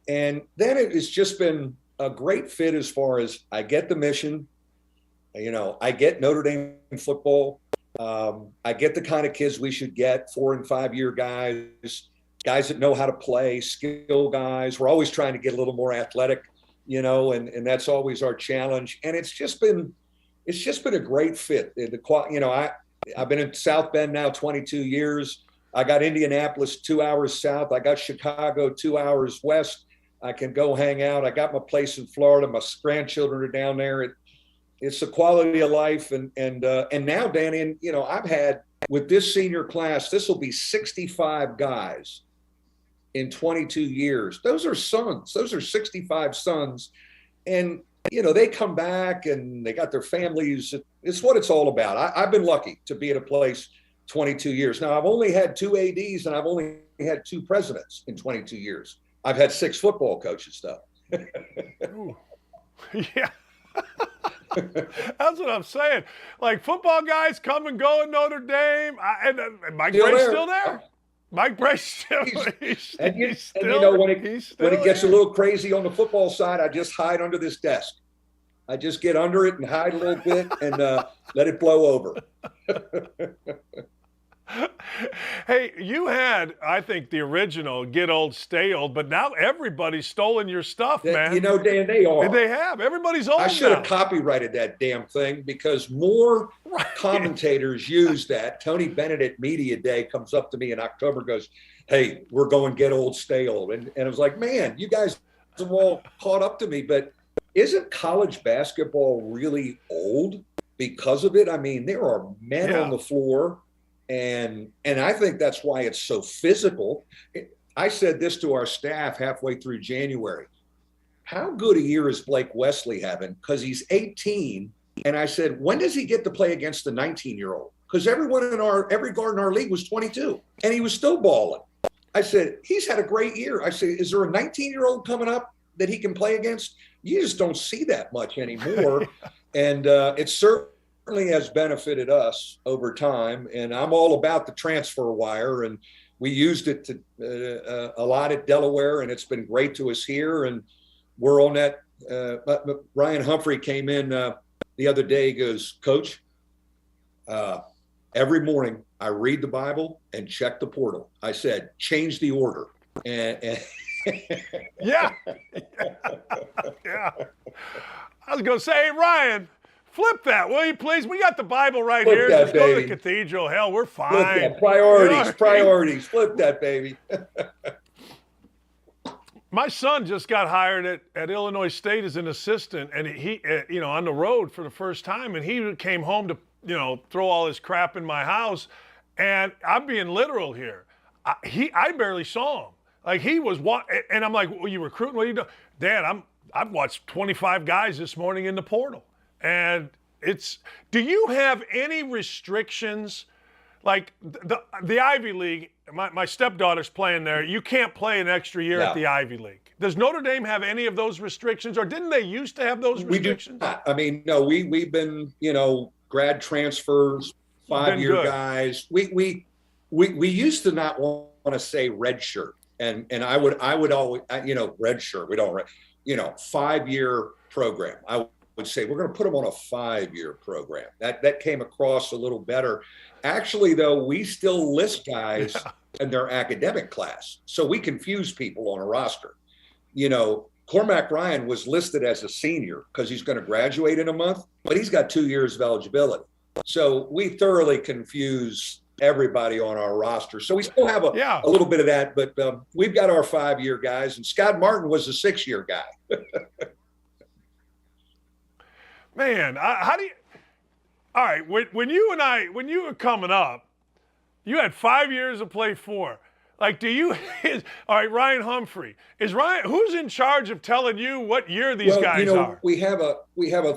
And then it has just been a great fit as far as I get the mission. I get Notre Dame football. I get the kind of kids we should get, 4 and 5 year guys that know how to play, skill guys. We're always trying to get a little more athletic, and that's always our challenge. And it's just been a great fit. I've been in South Bend now 22 years. I got Indianapolis 2 hours south. I got Chicago 2 hours west. I can go hang out. I got my place in Florida. My grandchildren are down there. It's the quality of life. And now, Danny, I've had, with this senior class, this will be 65 guys in 22 years. Those are sons. Those are 65 sons. And, they come back and they got their families. It's what it's all about. I've been lucky to be at a place 22 years. Now, I've only had 2 ADs and I've only had 2 presidents in 22 years. I've had 6 football coaches though. Ooh. Yeah. That's what I'm saying. Like, football guys come and go at Notre Dame. And Mike Brey's still there. Mike Brey's still there. When it gets a little crazy on the football side, I just hide under this desk. I just get under it and hide a little bit and let it blow over. Hey, you had, I think, the original Get Old, Stay Old, but now everybody's stolen your stuff, man. You know, Dan, they are. They have. Everybody's old now. I should have copyrighted that damn thing because more commentators use that. Tony Bennett at Media Day comes up to me in October and goes, hey, we're going Get Old, Stay Old. And I was like, man, you guys have all caught up to me, but isn't college basketball really old because of it? I mean, there are men on the floor. And I think that's why it's so physical. I said this to our staff halfway through January. How good a year is Blake Wesley having? Because he's 18. And I said, when does he get to play against the 19-year-old? Because every guard in our league was 22, and he was still balling. I said, he's had a great year. I said, is there a 19-year-old coming up that he can play against? You just don't see that much anymore. And it's certainly has benefited us over time, and I'm all about the transfer wire, and we used it to a lot at Delaware, and it's been great to us here, and we're on that. But Ryan Humphrey came in the other day. He goes, Coach, every morning I read the Bible and check the portal. I said, change the order. And yeah. I was going to say, hey, Ryan, flip that, will you please? We got the Bible right here. Just go to the cathedral. Hell, we're fine. Flip that. Priorities. Flip that, baby. My son just got hired at Illinois State as an assistant, and he, on the road for the first time, and he came home to, throw all his crap in my house, and I'm being literal here. I barely saw him. Like, he was, and I'm like, well, you recruiting? What are you doing? Dad, I've watched 25 guys this morning in the portal. And do you have any restrictions? Like the Ivy League, my stepdaughter's playing there. You can't play an extra year at the Ivy League. Does Notre Dame have any of those restrictions, or didn't they used to have those restrictions? We do not. I mean, no, we've been, grad transfers, 5-year guys. We used to not want to say red shirt. And I would always, red shirt. We don't, 5-year program. I would say we're going to put them on a 5-year program. That came across a little better. Actually, though, we still list guys in their academic class. So we confuse people on a roster. Cormac Ryan was listed as a senior because he's going to graduate in a month, but he's got 2 years of eligibility. So we thoroughly confuse everybody on our roster. So we still have a little bit of that, but we've got our 5-year guys, and Scott Martin was a 6-year guy. Man, how do you – all right, when you were coming up, you had 5 years to play for. Like, all right, Ryan Humphrey. Who's in charge of telling you what year these guys are? We have a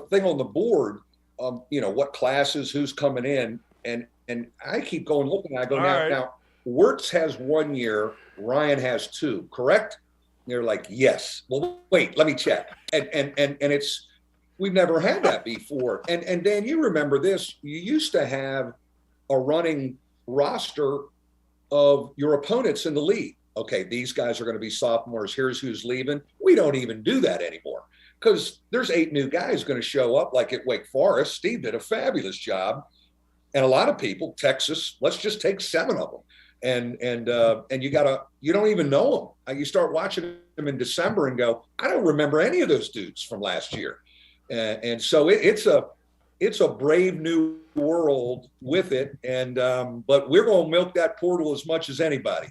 thing on the board, what classes, who's coming in, and I keep going looking. I go, now, Wirtz has 1 year, Ryan has 2, correct? And they're like, yes. Well, wait, let me check. And it's – we've never had that before. And Dan, you remember this. You used to have a running roster of your opponents in the league. Okay, these guys are going to be sophomores. Here's who's leaving. We don't even do that anymore because there's 8 new guys going to show up like at Wake Forest. Steve did a fabulous job. And a lot of people, Texas, let's just take 7 of them. And you don't even know them. You start watching them in December and go, I don't remember any of those dudes from last year. And so it's a brave new world with it. And but we're going to milk that portal as much as anybody.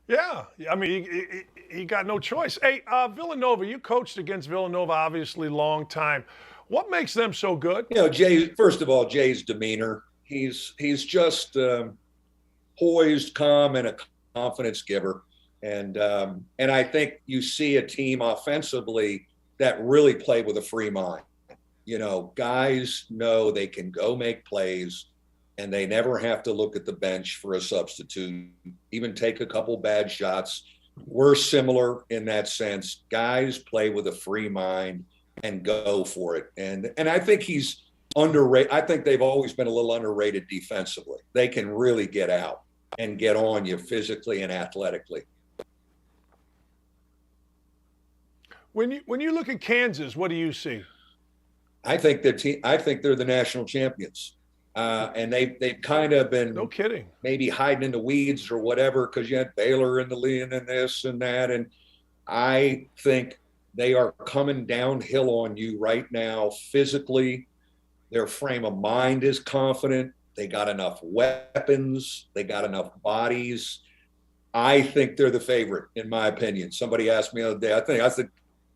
Yeah, I mean, he got no choice. Hey, Villanova, you coached against Villanova, obviously, long time. What makes them so good? Jay. First of all, Jay's demeanor. He's just poised, calm, and a confidence giver. And I think you see a team offensively that really play with a free mind. Guys know they can go make plays. and they never have to look at the bench for a substitute, even take a couple bad shots. We're similar in that sense. Guys play with a free mind and go for it. And I think he's underrated. I think they've always been a little underrated defensively. They can really get out and get on you physically and athletically. When you look at Kansas, what do you see? I think they're the national champions. And they've kind of been no kidding, maybe hiding in the weeds or whatever, because you had Baylor in the lead and this and that. And I think they are coming downhill on you right now physically. Their frame of mind is confident. They got enough weapons. They got enough bodies. I think they're the favorite, in my opinion. Somebody asked me the other day.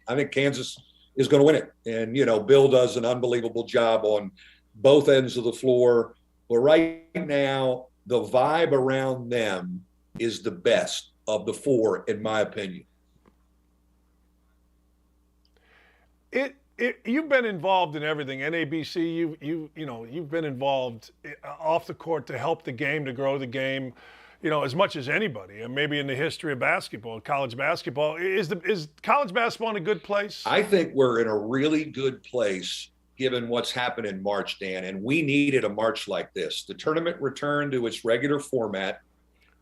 I think Kansas is going to win it. And, Bill does an unbelievable job on both ends of the floor. But right now, the vibe around them is the best of the four, in my opinion. You've been involved in everything. NABC, you've been involved off the court to help the game, to grow the game, as much as anybody, and maybe in the history of basketball, college basketball. Is college basketball in a good place? I think we're in a really good place given what's happened in March, Dan, and we needed a March like this. The tournament returned to its regular format.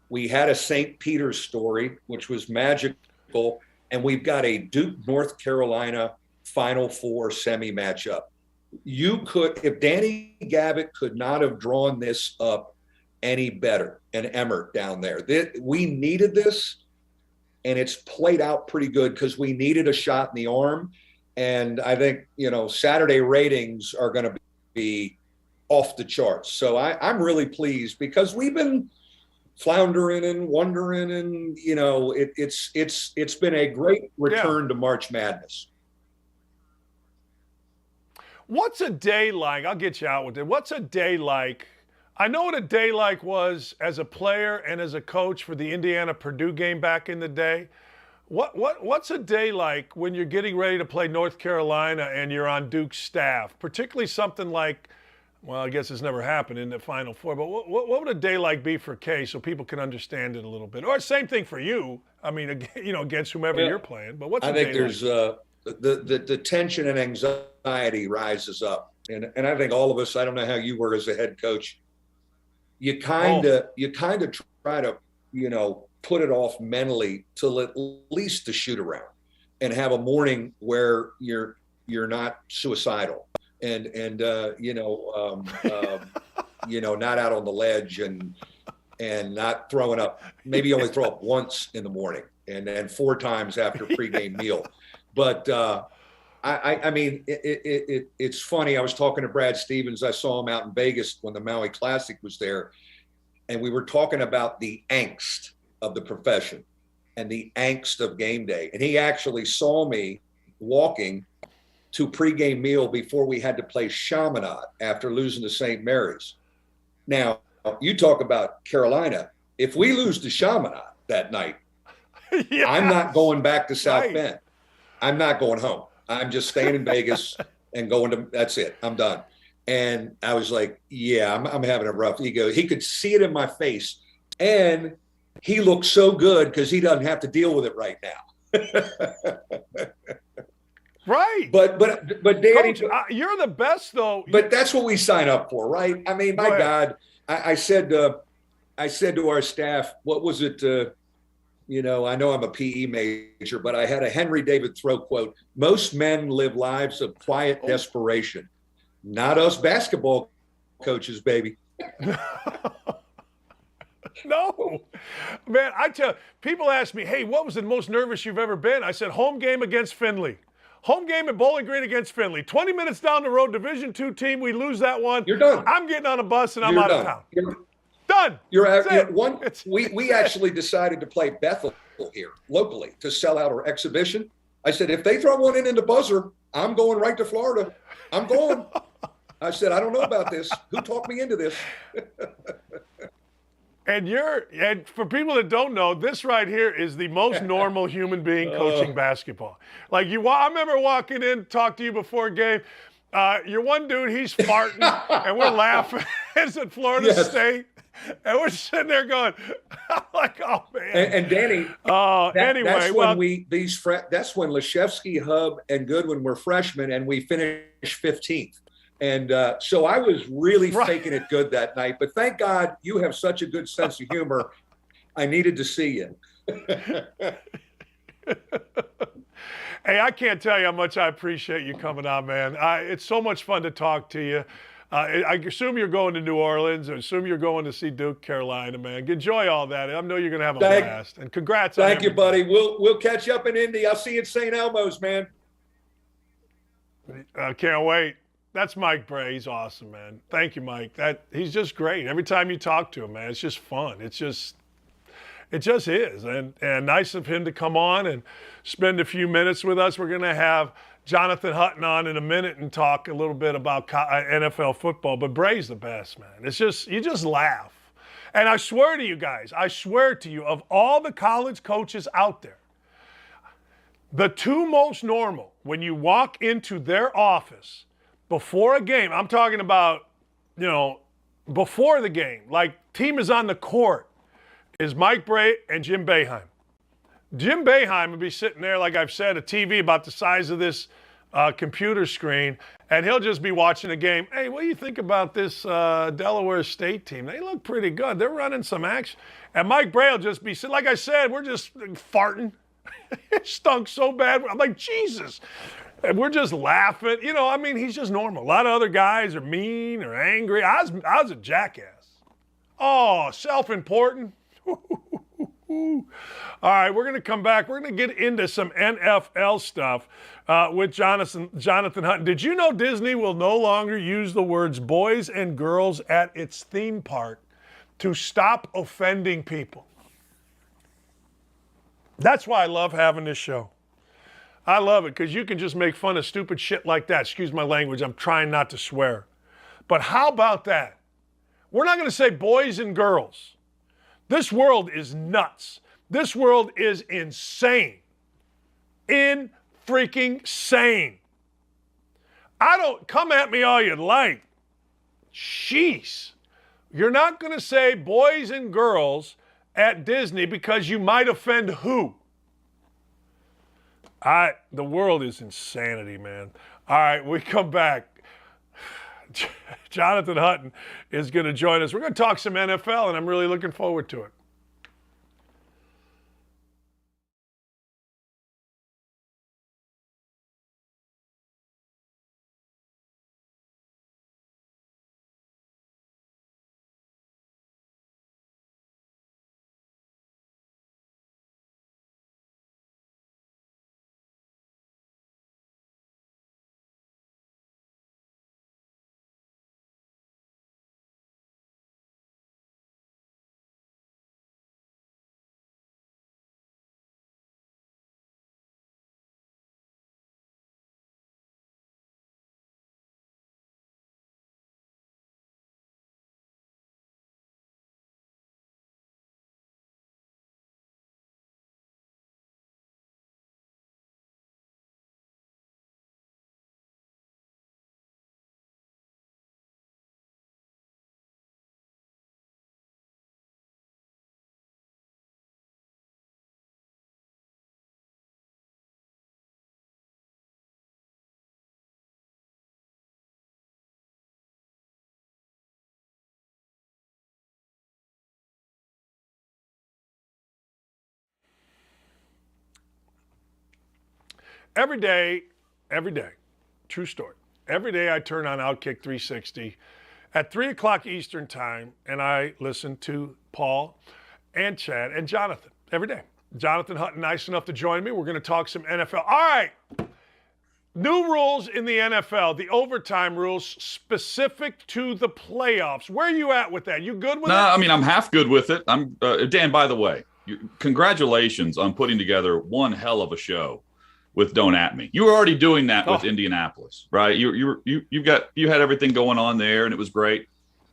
We had a St. Peter's story, which was magical, and we've got a Duke, North Carolina Final Four semi matchup. If Danny Gavitt could not have drawn this up any better, and Emmert down there. We needed this, and it's played out pretty good because we needed a shot in the arm. And I think, Saturday ratings are going to be off the charts. So I'm really pleased because we've been floundering and wondering, and, it's been a great return to March Madness. What's a day like? I'll get you out with it. What's a day like? I know what a day like was as a player and as a coach for the Indiana-Purdue game back in the day. What's a day like when you're getting ready to play North Carolina and you're on Duke's staff? Particularly something like, well, I guess it's never happened in the Final Four, but what would a day like be for Kay so people can understand it a little bit? Or same thing for you. I mean, against whomever you're playing. But what's a day like? I think there's the tension and anxiety rises up. And I think all of us, I don't know how you were as a head coach, you kind of try to, put it off mentally till at least the shoot around and have a morning where you're not suicidal and not out on the ledge and not throwing up, maybe only throw up once in the morning and then 4 times after pregame meal. But I mean, it's funny. I was talking to Brad Stevens. I saw him out in Vegas when the Maui Classic was there. And we were talking about the angst of the profession and the angst of game day. And he actually saw me walking to pregame meal before we had to play Chaminade after losing to St. Mary's. Now, you talk about Carolina. If we lose to Chaminade that night, yes. I'm not going back to South Bend. I'm not going home. I'm just staying in Vegas and that's it. I'm done. And I was like, yeah, I'm having a rough. He could see it in my face. And he looks so good because he doesn't have to deal with it right now. Right. But Danny, Coach, you're the best though. But that's what we sign up for, right? I mean, my God, I said to our staff, what was it? I know I'm a PE major, but I had a Henry David Thoreau quote. Most men live lives of quiet desperation. Not us basketball coaches, baby. No, man, I tell you, people ask me, hey, what was the most nervous you've ever been? I said, home game against Findlay. Home game at Bowling Green against Findlay. 20 minutes down the road, Division II team, we lose that one. You're done. I'm getting on a bus and I'm out of town. Done. We actually decided to play Bethel here locally to sell out our exhibition. I said, if they throw one in the buzzer, I'm going right to Florida. I'm going. I said, I don't know about this. Who talked me into this? And for people that don't know, this right here is the most normal human being coaching basketball. Like I remember walking in, talked to you before a game. Your one dude, he's farting, and we're laughing. It's at Florida State. And we're sitting there going, I'm like, oh, man. And Danny, anyway. That's when that's when Leshevsky, Hub, and Goodwin were freshmen, and we finished 15th. And so I was really faking it good that night. But thank God you have such a good sense of humor. I needed to see you. Hey, I can't tell you how much I appreciate you coming on, man. It's so much fun to talk to you. I assume you're going to New Orleans. I assume you're going to see Duke, Carolina, man. Enjoy all that. I know you're going to have a blast. And congrats on Thank you, buddy. We'll catch up in Indy. I'll see you at St. Elmo's, man. I can't wait. That's Mike Brey. He's awesome, man. Thank you, Mike. He's just great. Every time you talk to him, man, it's just fun. It just is. And nice of him to come on and spend a few minutes with us. We're going to have Jonathan Hutton on in a minute and talk a little bit about NFL football. But Bray's the best, man. It's just, you just laugh. And I swear to you guys, of all the college coaches out there, the two most normal, when you walk into their office before a game, I'm talking about, before the game, like team is on the court, is Mike Brey and Jim Boeheim. Jim Boeheim would be sitting there, like I've said, a TV about the size of this computer screen, and he'll just be watching a game. Hey, what do you think about this Delaware State team? They look pretty good. They're running some action. And Mike Brey will just be sitting, like I said, we're just farting. It stunk so bad. I'm like, Jesus. And we're just laughing. He's just normal. A lot of other guys are mean or angry. I was a jackass. Oh, self-important. All right, we're going to come back. We're going to get into some NFL stuff with Jonathan Hutton. Did you know Disney will no longer use the words boys and girls at its theme park to stop offending people? That's why I love having this show. I love it because you can just make fun of stupid shit like that. Excuse my language. I'm trying not to swear. But how about that? We're not going to say boys and girls. This world is nuts. This world is insane. Freaking sane. Come at me all you like. Jeez. You're not going to say boys and girls at Disney because you might offend who? The world is insanity, man. All right, we come back. Jonathan Hutton is going to join us. We're going to talk some NFL, and I'm really looking forward to it. Every day, true story. Every day I turn on Outkick 360 at 3 o'clock Eastern time, and I listen to Paul and Chad and Jonathan every day. Jonathan Hutton, nice enough to join me. We're going to talk some NFL. All right. New rules in the NFL, the overtime rules specific to the playoffs. Where are you at with that? You good with it? I'm half good with it. I'm Dan, by the way, congratulations on putting together one hell of a show with Don't At Me. You were already doing that with Indianapolis, right? You had everything going on there, and it was great.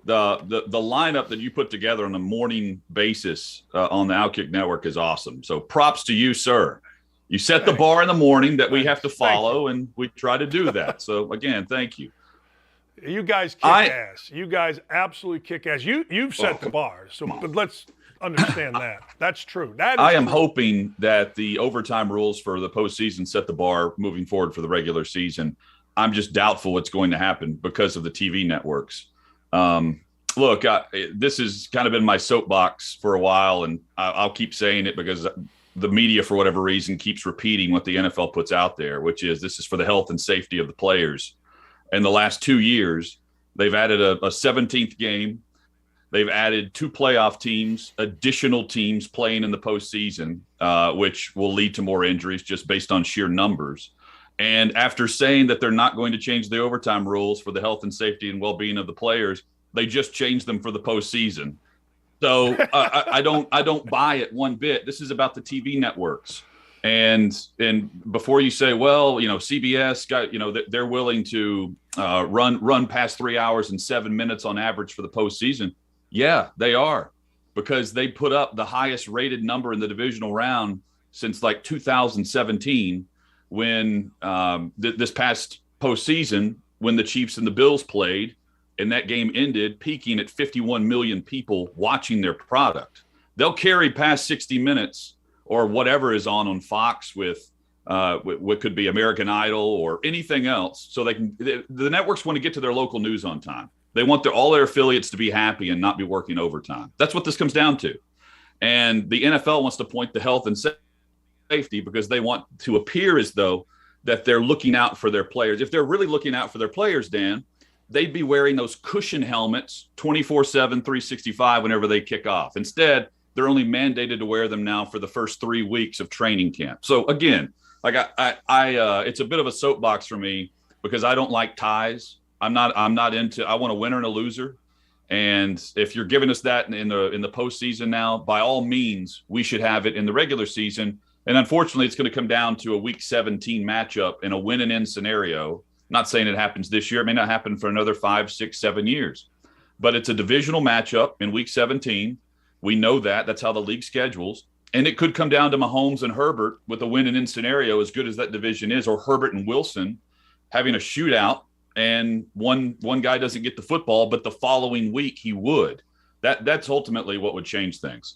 The lineup that you put together on a morning basis on the Outkick Network is awesome. So props to you, sir. You set the bar in the morning that we have to follow, and we try to do that. So, again, thank you. You guys kick ass. You guys absolutely kick ass. You've set the bar. So, but let's understand that. That's true. I am hoping that the overtime rules for the postseason set the bar moving forward for the regular season. I'm just doubtful it's going to happen because of the TV networks. Look, this has kind of been my soapbox for a while, and I'll keep saying it because the media, for whatever reason, keeps repeating what the NFL puts out there, which is this is for the health and safety of the players. In the last 2 years, they've added a 17th game. They've added 2 playoff teams, additional teams playing in the postseason, which will lead to more injuries just based on sheer numbers. And after saying that they're not going to change the overtime rules for the health and safety and well-being of the players, they just changed them for the postseason. So I don't buy it one bit. This is about the TV networks. And before you say, well, CBS got, they're willing to run past 3 hours and 7 minutes on average for the postseason. Yeah, they are, because they put up the highest rated number in the divisional round since like 2017 when this past postseason, when the Chiefs and the Bills played and that game ended, peaking at 51 million people watching their product. They'll carry past 60 minutes or whatever is on Fox with what could be American Idol or anything else. So the networks want to get to their local news on time. They want all their affiliates to be happy and not be working overtime. That's what this comes down to. And the NFL wants to point to health and safety because they want to appear as though that they're looking out for their players. If they're really looking out for their players, Dan, they'd be wearing those cushion helmets 24/7, 365 whenever they kick off. Instead, they're only mandated to wear them now for the first 3 weeks of training camp. So again, like it's a bit of a soapbox for me because I don't like ties. I'm not into. I want a winner and a loser. And if you're giving us that in the postseason now, by all means, we should have it in the regular season. And unfortunately, it's going to come down to a Week 17 matchup in a win-and-in scenario. Not saying it happens this year. It may not happen for another 5, 6, 7 years. But it's a divisional matchup in Week 17. We know that. That's how the league schedules. And it could come down to Mahomes and Herbert with a win-and-in scenario, as good as that division is, or Herbert and Wilson having a shootout, and one guy doesn't get the football, but the following week he would. That's ultimately what would change things.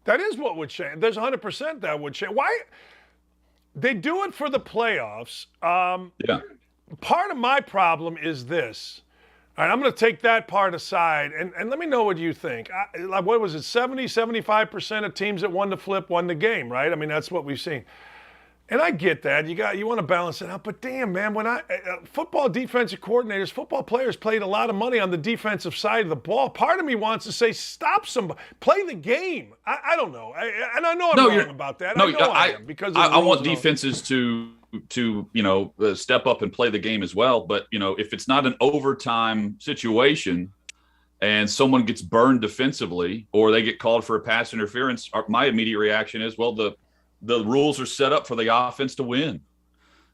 That is what would change. There's 100% that would change. Why? They do it for the playoffs. Yeah. Part of my problem is this. All right, I'm going to take that part aside, and let me know what you think. What was it, 75% of teams that won the flip won the game, right? I mean, that's what we've seen. And I get that. You want to balance it out. But damn, man, when football defensive coordinators, football players played a lot of money on the defensive side of the ball. Part of me wants to say, stop somebody. Play the game. I don't know. And I know I'm wrong about that. No, I am. Because I want defenses to step up and play the game as well. But, if it's not an overtime situation and someone gets burned defensively or they get called for a pass interference, my immediate reaction is, well, the rules are set up for the offense to win,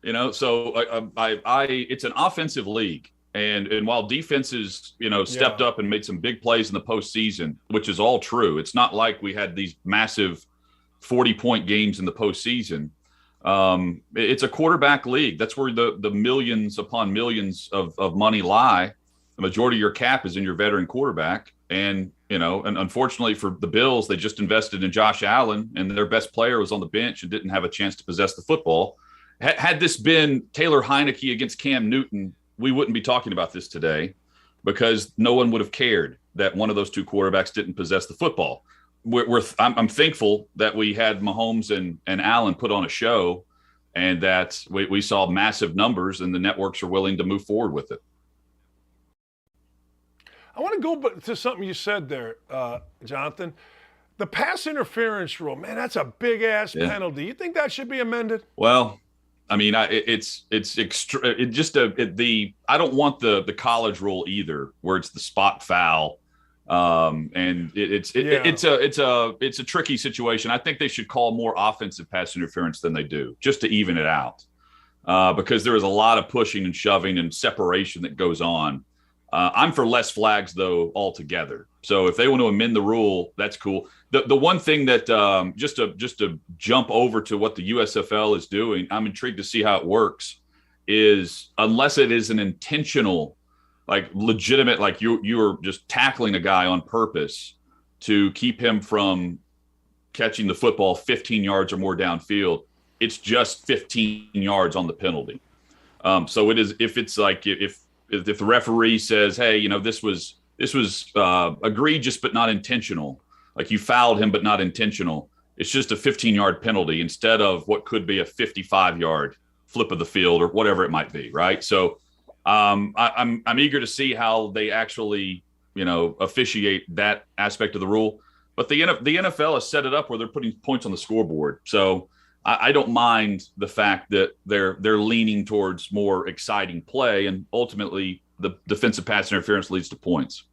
so it's an offensive league. And while defenses, stepped up and made some big plays in the postseason, which is all true. It's not like we had these massive 40-point games in the postseason. It's a quarterback league. That's where the millions upon millions of money lie. The majority of your cap is in your veteran quarterback. And, and unfortunately for the Bills, they just invested in Josh Allen, and their best player was on the bench and didn't have a chance to possess the football. Had this been Taylor Heineke against Cam Newton, we wouldn't be talking about this today because no one would have cared that one of those two quarterbacks didn't possess the football. I'm thankful that we had Mahomes and Allen put on a show, and that we saw massive numbers, and the networks are willing to move forward with it. I want to go to something you said there, Jonathan. The pass interference rule, man, that's a big-ass penalty. You think that should be amended? Well, I mean, I don't want the college rule either, where it's the spot foul, and it's a tricky situation. I think they should call more offensive pass interference than they do, just to even it out, because there is a lot of pushing and shoving and separation that goes on. I'm for less flags though altogether. So if they want to amend the rule, that's cool. The one thing that just to jump over to what the USFL is doing, I'm intrigued to see how it works, is unless it is an intentional, like legitimate, like you're just tackling a guy on purpose to keep him from catching the football 15 yards or more downfield, it's just 15 yards on the penalty. So it is, if it's like, if the referee says, hey, this was egregious but not intentional, like you fouled him but not intentional, it's just a 15-yard penalty instead of what could be a 55-yard flip of the field or whatever it might be, right? So I'm eager to see how they actually officiate that aspect of the rule. But the NFL has set it up where they're putting points on the scoreboard, so I don't mind the fact that they're leaning towards more exciting play, and ultimately the defensive pass interference leads to points.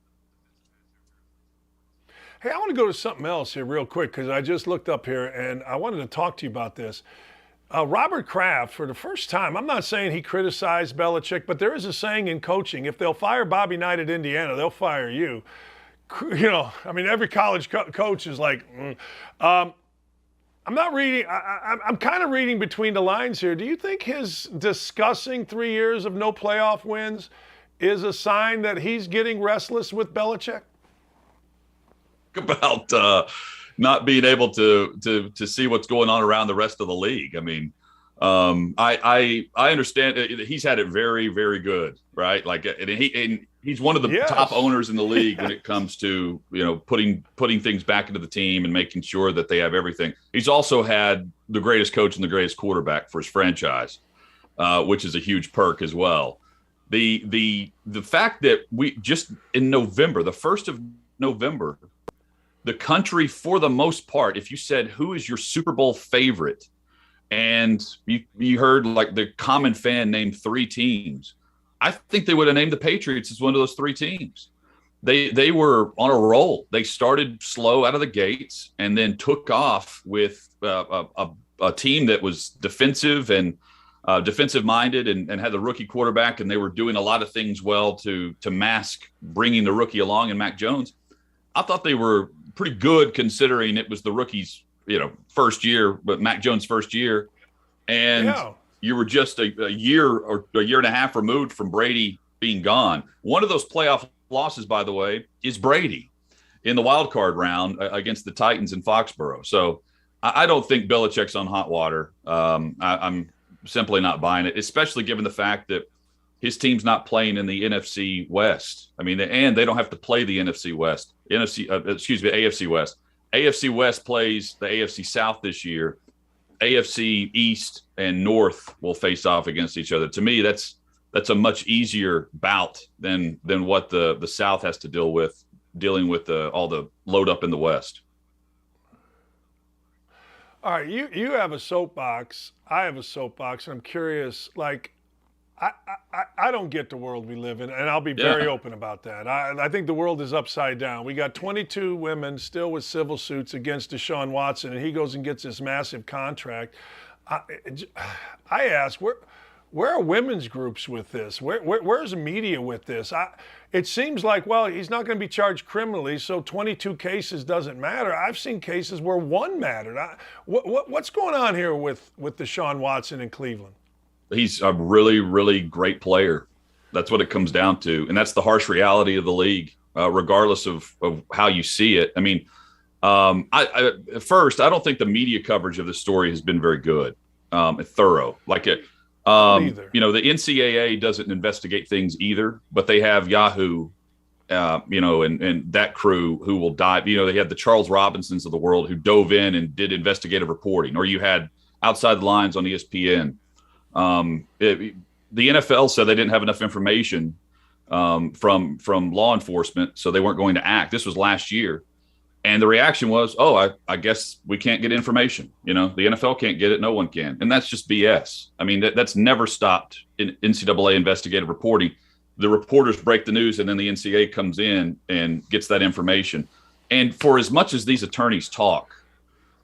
Hey, I want to go to something else here real quick because I just looked up here and I wanted to talk to you about this. Robert Kraft, for the first time, I'm not saying he criticized Belichick, but there is a saying in coaching, if they'll fire Bobby Knight at Indiana, they'll fire you. Every college coach is like, I'm not reading. I'm kind of reading between the lines here. Do you think his discussing 3 years of no playoff wins is a sign that he's getting restless with Belichick? About not being able to see what's going on around the rest of the league. I mean, I understand he's had it very, very good, right? Like, and he's one of the top owners in the league when it comes to putting things back into the team and making sure that they have everything. He's also had the greatest coach and the greatest quarterback for his franchise, which is a huge perk as well. The fact that we just in November, the 1st of November, the country, for the most part, if you said, who is your Super Bowl favorite? And you heard like the common fan name 3 teams, I think they would have named the Patriots as one of those 3 teams. They were on a roll. They started slow out of the gates and then took off with a team that was defensive and defensive minded and had the rookie quarterback. And they were doing a lot of things well to mask bringing the rookie along and Mac Jones. I thought they were pretty good considering it was the rookie's, first year, but Mac Jones' first year. And you were just a year or a year and a half removed from Brady being gone. One of those playoff losses, by the way, is Brady in the wild card round against the Titans in Foxborough. So I don't think Belichick's on hot water. I'm simply not buying it, especially given the fact that his team's not playing in the NFC West. I mean, and they don't have to play the NFC West. AFC West. AFC West plays the AFC South this year. AFC East and North will face off against each other. To me, that's a much easier bout than what the South has to dealing with all the load up in the West. All right, you have a soapbox. I have a soapbox, and I'm curious, like, I don't get the world we live in, and I'll be very open about that. I think the world is upside down. We got 22 women still with civil suits against Deshaun Watson, and he goes and gets this massive contract. I ask, where are women's groups with this? Where's the media with this? It seems like, well, he's not going to be charged criminally, so 22 cases doesn't matter. I've seen cases where 1 mattered. What's going on here with Deshaun Watson in Cleveland? He's a really, really great player. That's what it comes down to. And that's the harsh reality of the league, regardless of how you see it. I mean, at first, I don't think the media coverage of the story has been very good, thorough. Like it, the NCAA doesn't investigate things either, but they have Yahoo, and that crew who will dive. They had the Charles Robinsons of the world who dove in and did investigative reporting, or you had Outside the Lines on ESPN. The NFL said they didn't have enough information from law enforcement, so they weren't going to act. This was last year. And the reaction was, I guess we can't get information. The NFL can't get it. No one can. And that's just BS. I mean, that's never stopped in NCAA investigative reporting. The reporters break the news, and then the NCAA comes in and gets that information. And for as much as these attorneys talk,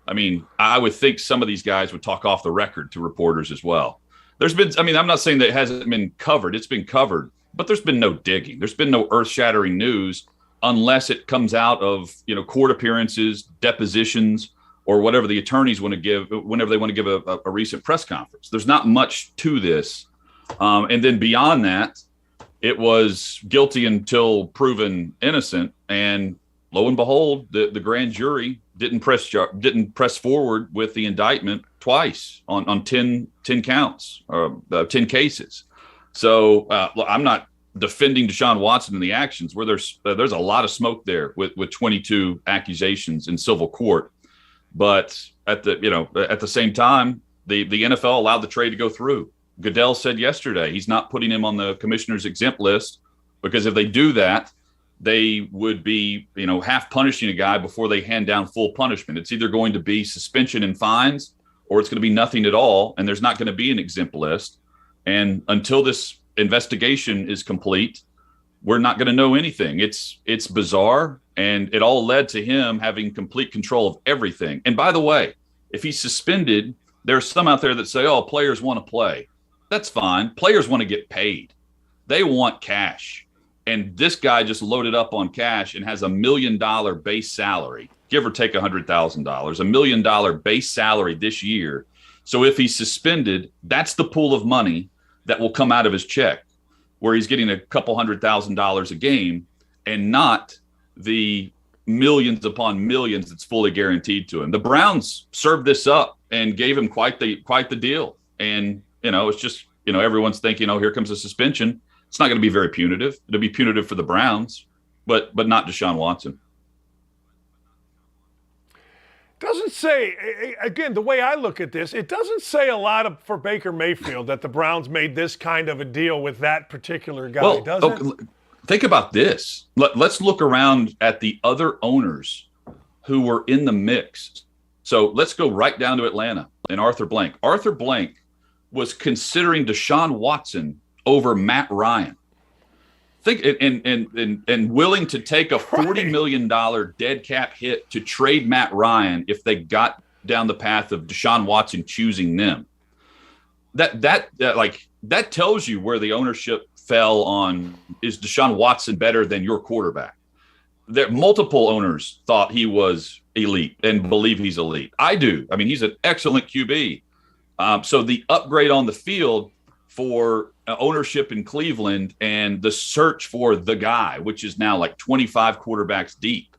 I mean, I would think some of these guys would talk off the record to reporters as well. I'm not saying that it hasn't been covered. It's been covered, but there's been no digging. There's been no earth-shattering news. unless it comes out of, court appearances, depositions, or whatever the attorneys want to give whenever they want to give a recent press conference. There's not much to this. And then beyond that, it was guilty until proven innocent. And lo and behold, the grand jury didn't press forward with the indictment twice on 10 counts, 10 cases. So I'm not defending Deshaun Watson in the actions where there's a lot of smoke there with 22 accusations in civil court. But at the same time, the NFL allowed the trade to go through. Goodell said yesterday he's not putting him on the commissioner's exempt list because if they do that, they would be, half punishing a guy before they hand down full punishment. It's either going to be suspension and fines or it's going to be nothing at all. And there's not going to be an exempt list. And until this investigation is complete, we're not going to know anything. It's bizarre. And it all led to him having complete control of everything. And by the way, if he's suspended, there's some out there that say, oh, players want to play. That's fine. Players want to get paid. They want cash. And this guy just loaded up on cash and has $1 million base salary, give or take $100,000, $1 million base salary this year. So if he's suspended, that's the pool of money that will come out of his check, where he's getting a couple $100,000 a game and not the millions upon millions that's fully guaranteed to him. The Browns served this up and gave him quite the deal. And, it's just, everyone's thinking, oh, here comes a suspension. It's not going to be very punitive. It'll be punitive for the Browns, but not Deshaun Watson. Doesn't say, again, the way I look at this, it doesn't say a lot for Baker Mayfield that the Browns made this kind of a deal with that particular guy, does it? Think about this. Let's look around at the other owners who were in the mix. So let's go right down to Atlanta and Arthur Blank. Arthur Blank was considering Deshaun Watson over Matt Ryan. Think and willing to take a $40 million dead cap hit to trade Matt Ryan if they got down the path of Deshaun Watson choosing them. That tells you where the ownership fell on, is Deshaun Watson better than your quarterback? Multiple owners thought he was elite and believe he's elite. I do. I mean, he's an excellent QB. So the upgrade on the field for ownership in Cleveland and the search for the guy, which is now like 25 quarterbacks deep.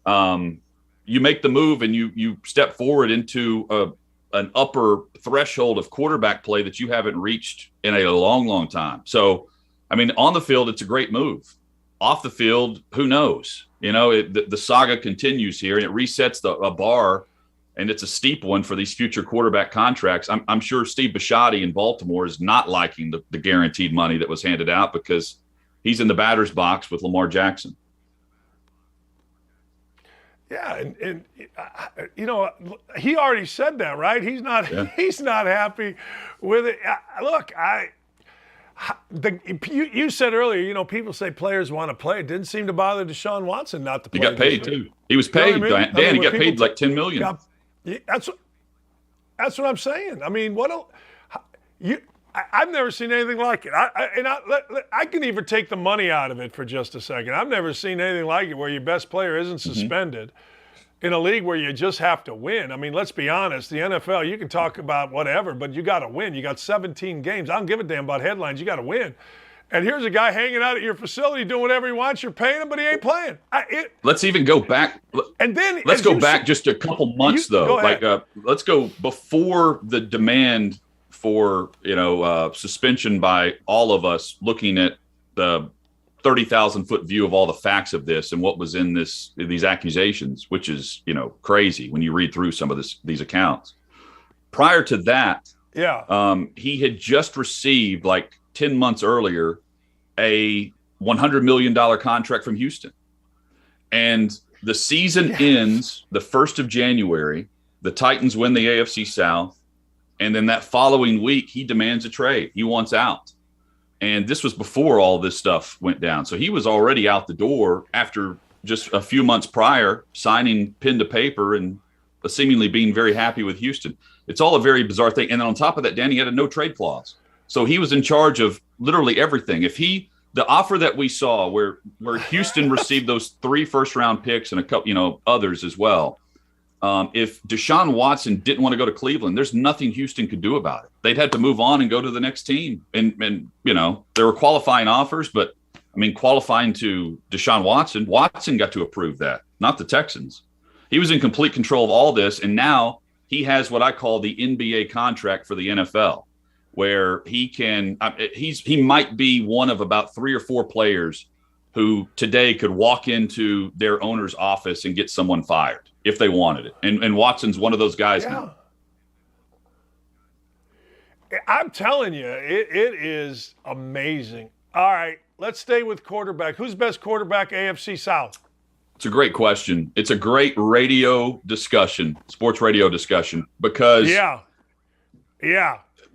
You make the move and you step forward into an upper threshold of quarterback play that you haven't reached in a long, long time. So, I mean, on the field, it's a great move. Off the field, who knows? The saga continues here and it resets a bar. And it's a steep one for these future quarterback contracts. I'm sure Steve Bisciotti in Baltimore is not liking the guaranteed money that was handed out because he's in the batter's box with Lamar Jackson. Yeah, and he already said that, right? He's not happy with it. Look, you said earlier, people say players want to play. It didn't seem to bother Deshaun Watson not to play. He got paid too. He was paid. Dan, he got paid like $10 million. That's what I'm saying. I mean, I've never seen anything like it. I can even take the money out of it for just a second. I've never seen anything like it where your best player isn't suspended in a league where you just have to win. I mean, let's be honest. The NFL, you can talk about whatever, but you got to win. You got 17 games. I don't give a damn about headlines. You got to win. And here's a guy hanging out at your facility doing whatever he wants. You're paying him, but he ain't playing. Let's even go back. And then let's go back just a couple months, though. Let's go before the demand for suspension by all of us, looking at the 30,000-foot view of all the facts of this and what was in these accusations, which is crazy when you read through some of these accounts. Prior to that, he had just received 10 months earlier, a $100 million contract from Houston. And the season ends the 1st of January. The Titans win the AFC South. And then that following week, he demands a trade. He wants out. And this was before all this stuff went down. So he was already out the door after just a few months prior, signing pen to paper and seemingly being very happy with Houston. It's all a very bizarre thing. And then on top of that, Danny had a no trade clause. So he was in charge of literally everything. If the the offer that we saw where Houston received those 3 first-round picks and a couple, others as well. If Deshaun Watson didn't want to go to Cleveland, there's nothing Houston could do about it. They'd have to move on and go to the next team. And there were qualifying offers, but qualifying to Deshaun Watson got to approve that, not the Texans. He was in complete control of all this, and now he has what I call the NBA contract for the NFL, where he might be one of about 3 or 4 players who today could walk into their owner's office and get someone fired if they wanted it. And Watson's one of those guys now. I'm telling you, it is amazing. All right, let's stay with quarterback. Who's best quarterback AFC South? It's a great question. It's a great radio discussion, sports radio discussion, because yeah.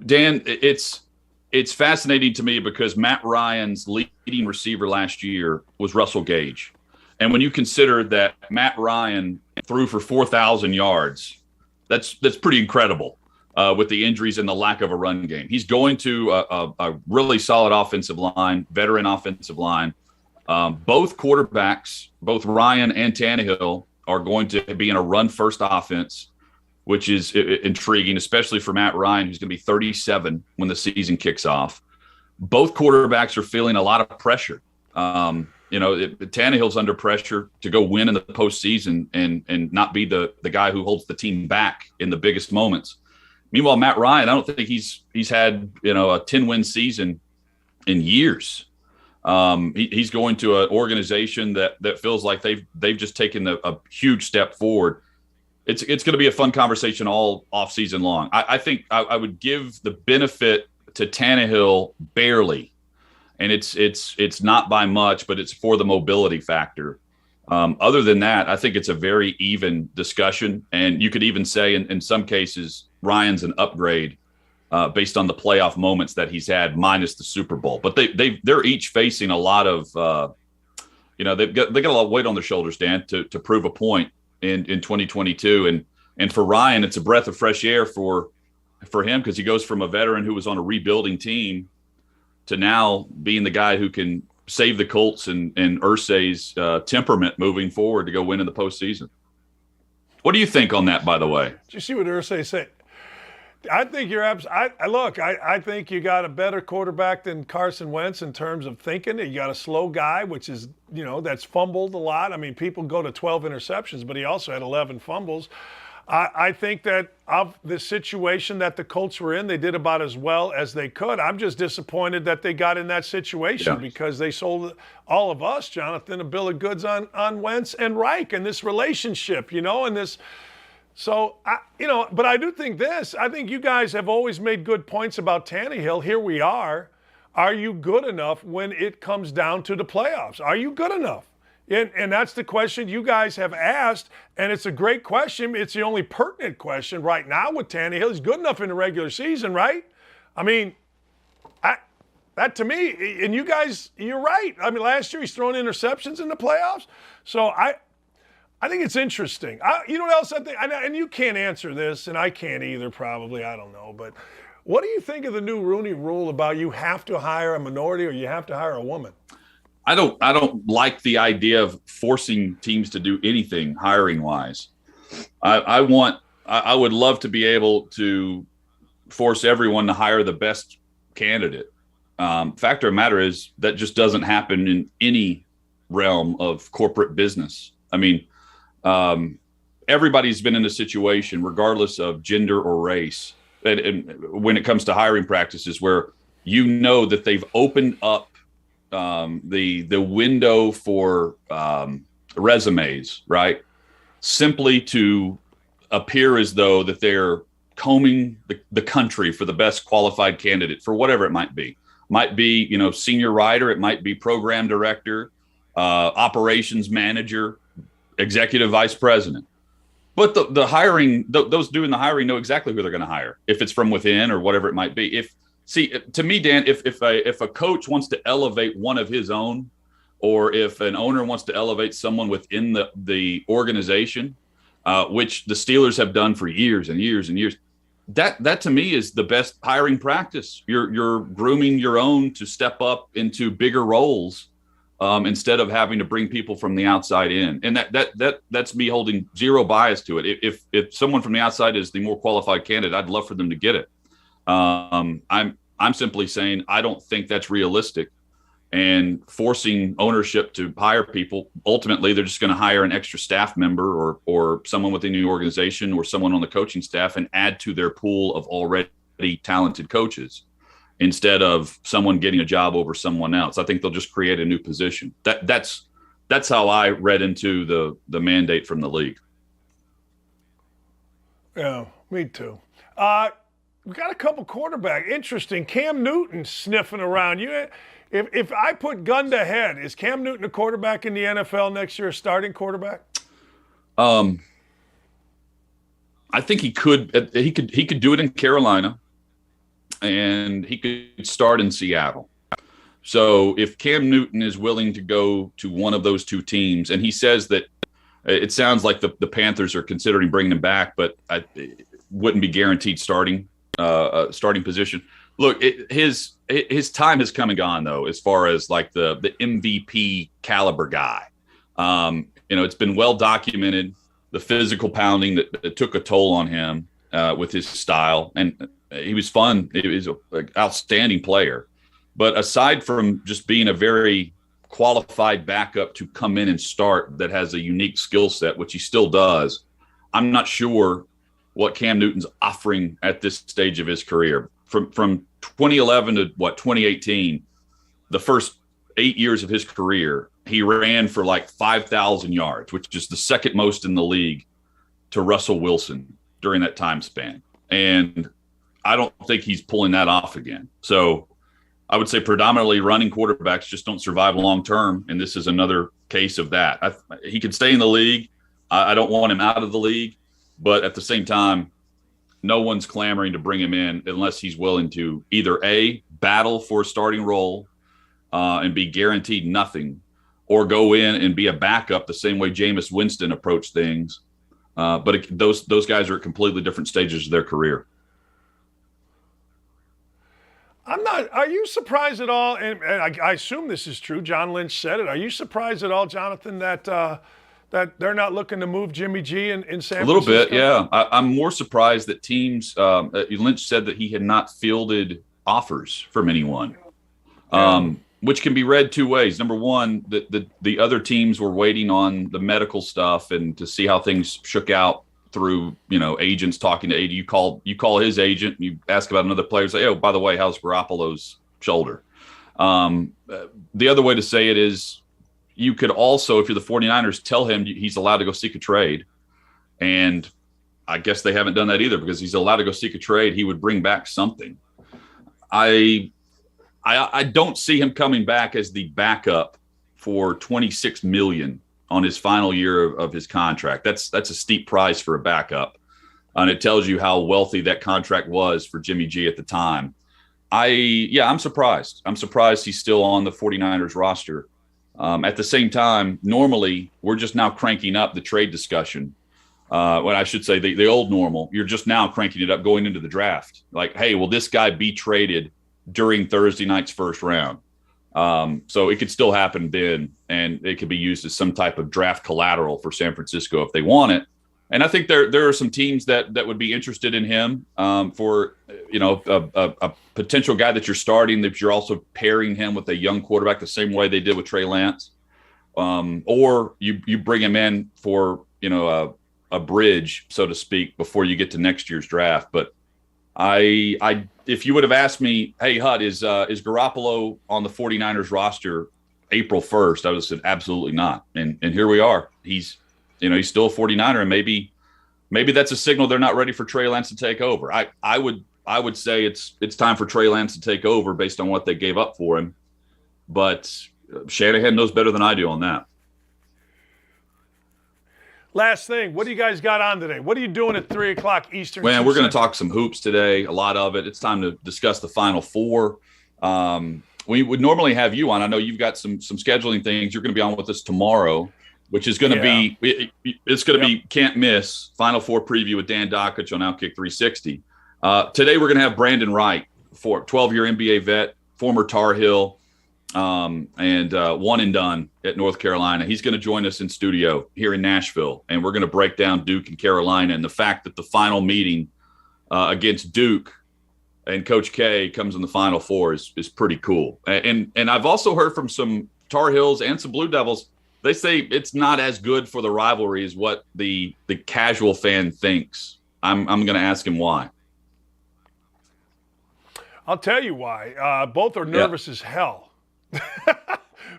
Dan, it's fascinating to me because Matt Ryan's leading receiver last year was Russell Gage. And when you consider that Matt Ryan threw for 4,000 yards, that's pretty incredible with the injuries and the lack of a run game. He's going to a really solid offensive line, veteran offensive line. Both quarterbacks, both Ryan and Tannehill, are going to be in a run-first offense, which is intriguing, especially for Matt Ryan, who's going to be 37 when the season kicks off. Both quarterbacks are feeling a lot of pressure. Tannehill's under pressure to go win in the postseason and not be the guy who holds the team back in the biggest moments. Meanwhile, Matt Ryan, I don't think he's had a 10-win season in years. He's going to an organization that feels like they've just taken a huge step forward. It's going to be a fun conversation all offseason long. I think I would give the benefit to Tannehill barely, and it's not by much, but it's for the mobility factor. Other than that, I think it's a very even discussion, and you could even say in some cases Ryan's an upgrade based on the playoff moments that he's had minus the Super Bowl. But they're each facing a lot of they got a lot of weight on their shoulders, Dan, to prove a point in 2022. And for Ryan, it's a breath of fresh air for him, because he goes from a veteran who was on a rebuilding team to now being the guy who can save the Colts and Irsay's temperament moving forward to go win in the postseason. What do you think on that, by the way? Did you see what Irsay said? I think you're I think you got a better quarterback than Carson Wentz in terms of thinking. You got a slow guy, which is, that's fumbled a lot. People go to 12 interceptions, but he also had 11 fumbles. I think that of the situation that the Colts were in, they did about as well as they could. I'm just disappointed that they got in that situation because they sold all of us, Jonathan, a bill of goods on Wentz and Reich and this relationship, and this. So, but I do think this. I think you guys have always made good points about Tannehill. Here we are. Are you good enough when it comes down to the playoffs? Are you good enough? And that's the question you guys have asked, and it's a great question. It's the only pertinent question right now with Tannehill. He's good enough in the regular season, right? That to me, and you guys, you're right. Last year he's throwing interceptions in the playoffs. So I think it's interesting. You know what else I think? And you can't answer this, and I can't either probably. I don't know. But what do you think of the new Rooney Rule about you have to hire a minority or you have to hire a woman? I don't like the idea of forcing teams to do anything hiring-wise. I would love to be able to force everyone to hire the best candidate. Fact of the matter is that just doesn't happen in any realm of corporate business. Everybody's been in a situation, regardless of gender or race, and when it comes to hiring practices, where that they've opened up the window for resumes, right? Simply to appear as though that they're combing the country for the best qualified candidate for whatever it might be. Might be, senior writer. It might be program director, operations manager, executive vice president. But the hiring, those doing the hiring know exactly who they're going to hire, if it's from within or whatever it might be. To me, Dan, if a coach wants to elevate one of his own, or if an owner wants to elevate someone within the organization, which the Steelers have done for years and years and years, that to me is the best hiring practice. You're grooming your own to step up into bigger roles instead of having to bring people from the outside in. And that's me holding zero bias to it. If someone from the outside is the more qualified candidate, I'd love for them to get it. I'm simply saying I don't think that's realistic, and forcing ownership to hire people. Ultimately, they're just going to hire an extra staff member or someone within the organization or someone on the coaching staff and add to their pool of already talented coaches instead of someone getting a job over someone else. I think they'll just create a new position. That's how I read into the mandate from the league. Yeah, me too. We got a couple quarterback. Interesting. Cam Newton sniffing around. If I put gun to head, is Cam Newton a quarterback in the NFL next year, a starting quarterback? I think he could. He could do it in Carolina, and he could start in Seattle. So if Cam Newton is willing to go to one of those two teams, and he says that it sounds like the Panthers are considering bringing him back, but it wouldn't be guaranteed starting position. Look, his time has come and gone, though, as far as like the MVP caliber guy. It's been well documented, the physical pounding that took a toll on him with his style. And he was fun. He was an outstanding player. But aside from just being a very qualified backup to come in and start that has a unique skill set, which he still does, I'm not sure what Cam Newton's offering at this stage of his career. From 2011 to 2018, the first 8 years of his career, he ran for like 5,000 yards, which is the second most in the league to Russell Wilson during that time span. And I don't think he's pulling that off again. So I would say predominantly running quarterbacks just don't survive long term. And this is another case of that. He could stay in the league. I don't want him out of the league. But at the same time, no one's clamoring to bring him in unless he's willing to either A, battle for a starting role and be guaranteed nothing, or go in and be a backup the same way Jameis Winston approached things. But those guys are at completely different stages of their career. Are you surprised at all? And I assume this is true. John Lynch said it. Are you surprised at all, Jonathan, that they're not looking to move Jimmy G in San Francisco? A little bit, yeah. I'm more surprised that teams Lynch said that he had not fielded offers from anyone, which can be read two ways. Number one, the other teams were waiting on the medical stuff and to see how things shook out through, agents talking to agent. You call his agent, you ask about another player, say, oh, by the way, how's Garoppolo's shoulder? The other way to say it is, you could also, if you're the 49ers, tell him he's allowed to go seek a trade. And I guess they haven't done that either, because he's allowed to go seek a trade. He would bring back something. I don't see him coming back as the backup for $26 million on his final year of his contract. That's a steep price for a backup. And it tells you how wealthy that contract was for Jimmy G at the time. I'm surprised. I'm surprised he's still on the 49ers roster. At the same time, normally we're just now cranking up the trade discussion. When I should say the old normal, you're just now cranking it up going into the draft. Like, hey, will this guy be traded during Thursday night's first round? So it could still happen then, and it could be used as some type of draft collateral for San Francisco if they want it. And I think there are some teams that would be interested in him for a potential guy that you're starting, that you're also pairing him with a young quarterback the same way they did with Trey Lance, or you bring him in for a bridge, so to speak, before you get to next year's draft. But if you would have asked me, hey, Hut, is Garoppolo on the 49ers roster April 1st? I would have said absolutely not. And here we are. He's still a 49er, and maybe that's a signal they're not ready for Trey Lance to take over. I would say it's time for Trey Lance to take over based on what they gave up for him. But Shanahan knows better than I do on that. Last thing, what do you guys got on today? What are you doing at 3 o'clock Eastern? Man, we're going to talk some hoops today, a lot of it. It's time to discuss the Final Four. We would normally have you on. I know you've got some scheduling things. You're going to be on with us tomorrow, which is going to be – it's going to be can't miss Final Four preview with Dan Dakich on Outkick 360. Today we're going to have Brandon Wright, 12-year NBA vet, former Tar Heel, and one and done at North Carolina. He's going to join us in studio here in Nashville, and we're going to break down Duke and Carolina and the fact that the final meeting against Duke and Coach K comes in the Final Four is pretty cool. And I've also heard from some Tar Heels and some Blue Devils. They say it's not as good for the rivalry as what the casual fan thinks. I'm going to ask him why. I'll tell you why. Both are nervous as hell.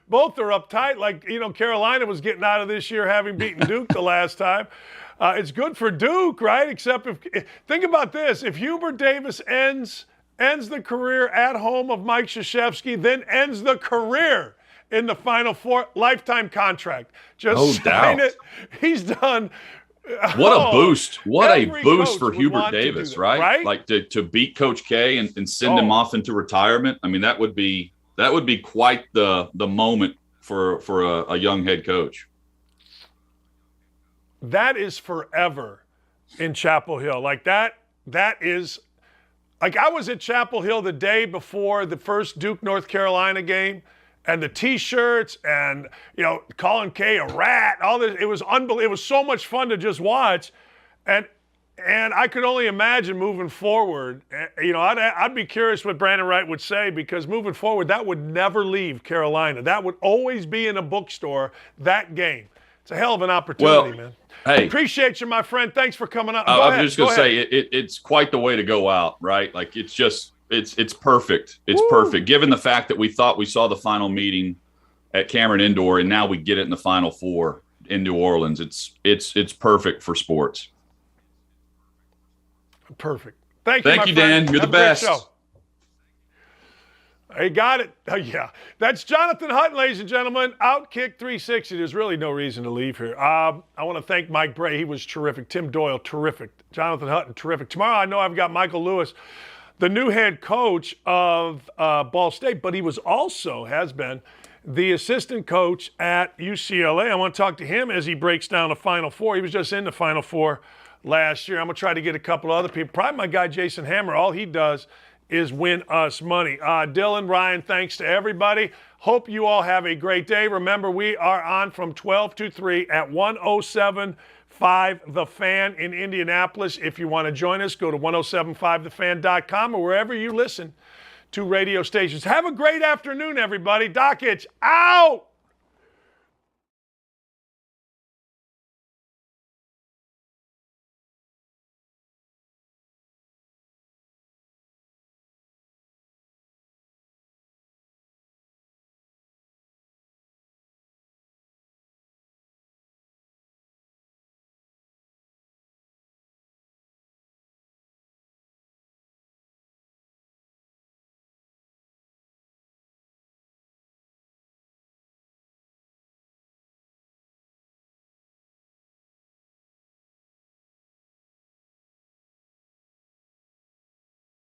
Both are uptight. Like, Carolina was getting out of this year having beaten Duke the last time. It's good for Duke, right? Except think about this. If Hubert Davis ends the career at home of Mike Krzyzewski, then ends the career in the Final Four, lifetime contract. Just sign it. He's done. What a boost. What a boost for Hubert Davis, Davis, right? Like to beat Coach K and send him off into retirement. I mean, that would be quite the moment for a young head coach. That is forever in Chapel Hill. Like that is like I was at Chapel Hill the day before the first Duke North Carolina game, and the T-shirts and calling K a rat, all this. It was unbelievable. It was so much fun to just watch, and I could only imagine moving forward. I'd be curious what Brandon Wright would say, because moving forward, that would never leave Carolina. That would always be in a bookstore. That game. It's a hell of an opportunity, man. Hey, appreciate you, my friend. Thanks for coming up. I'm just going to say it's quite the way to go out, right? Like it's perfect. It's perfect. Given the fact that we thought we saw the final meeting at Cameron Indoor, and now we get it in the Final Four in New Orleans. It's perfect for sports. Perfect. Thank you, Dan. You're the best. I got it. Oh, yeah. That's Jonathan Hutton, ladies and gentlemen. Outkick 360. There's really no reason to leave here. I want to thank Mike Brey. He was terrific. Tim Doyle, terrific. Jonathan Hutton, terrific. Tomorrow I know I've got Michael Lewis, the new head coach of Ball State, but he has been the assistant coach at UCLA. I want to talk to him as he breaks down the Final Four. He was just in the Final Four last year. I'm going to try to get a couple of other people. Probably my guy Jason Hammer. All he does is win us money. Dylan, Ryan, thanks to everybody. Hope you all have a great day. Remember, we are on from 12 to 3 at 107.5 The Fan in Indianapolis. If you want to join us, go to 1075thefan.com or wherever you listen to radio stations. Have a great afternoon, everybody. Dakich, out!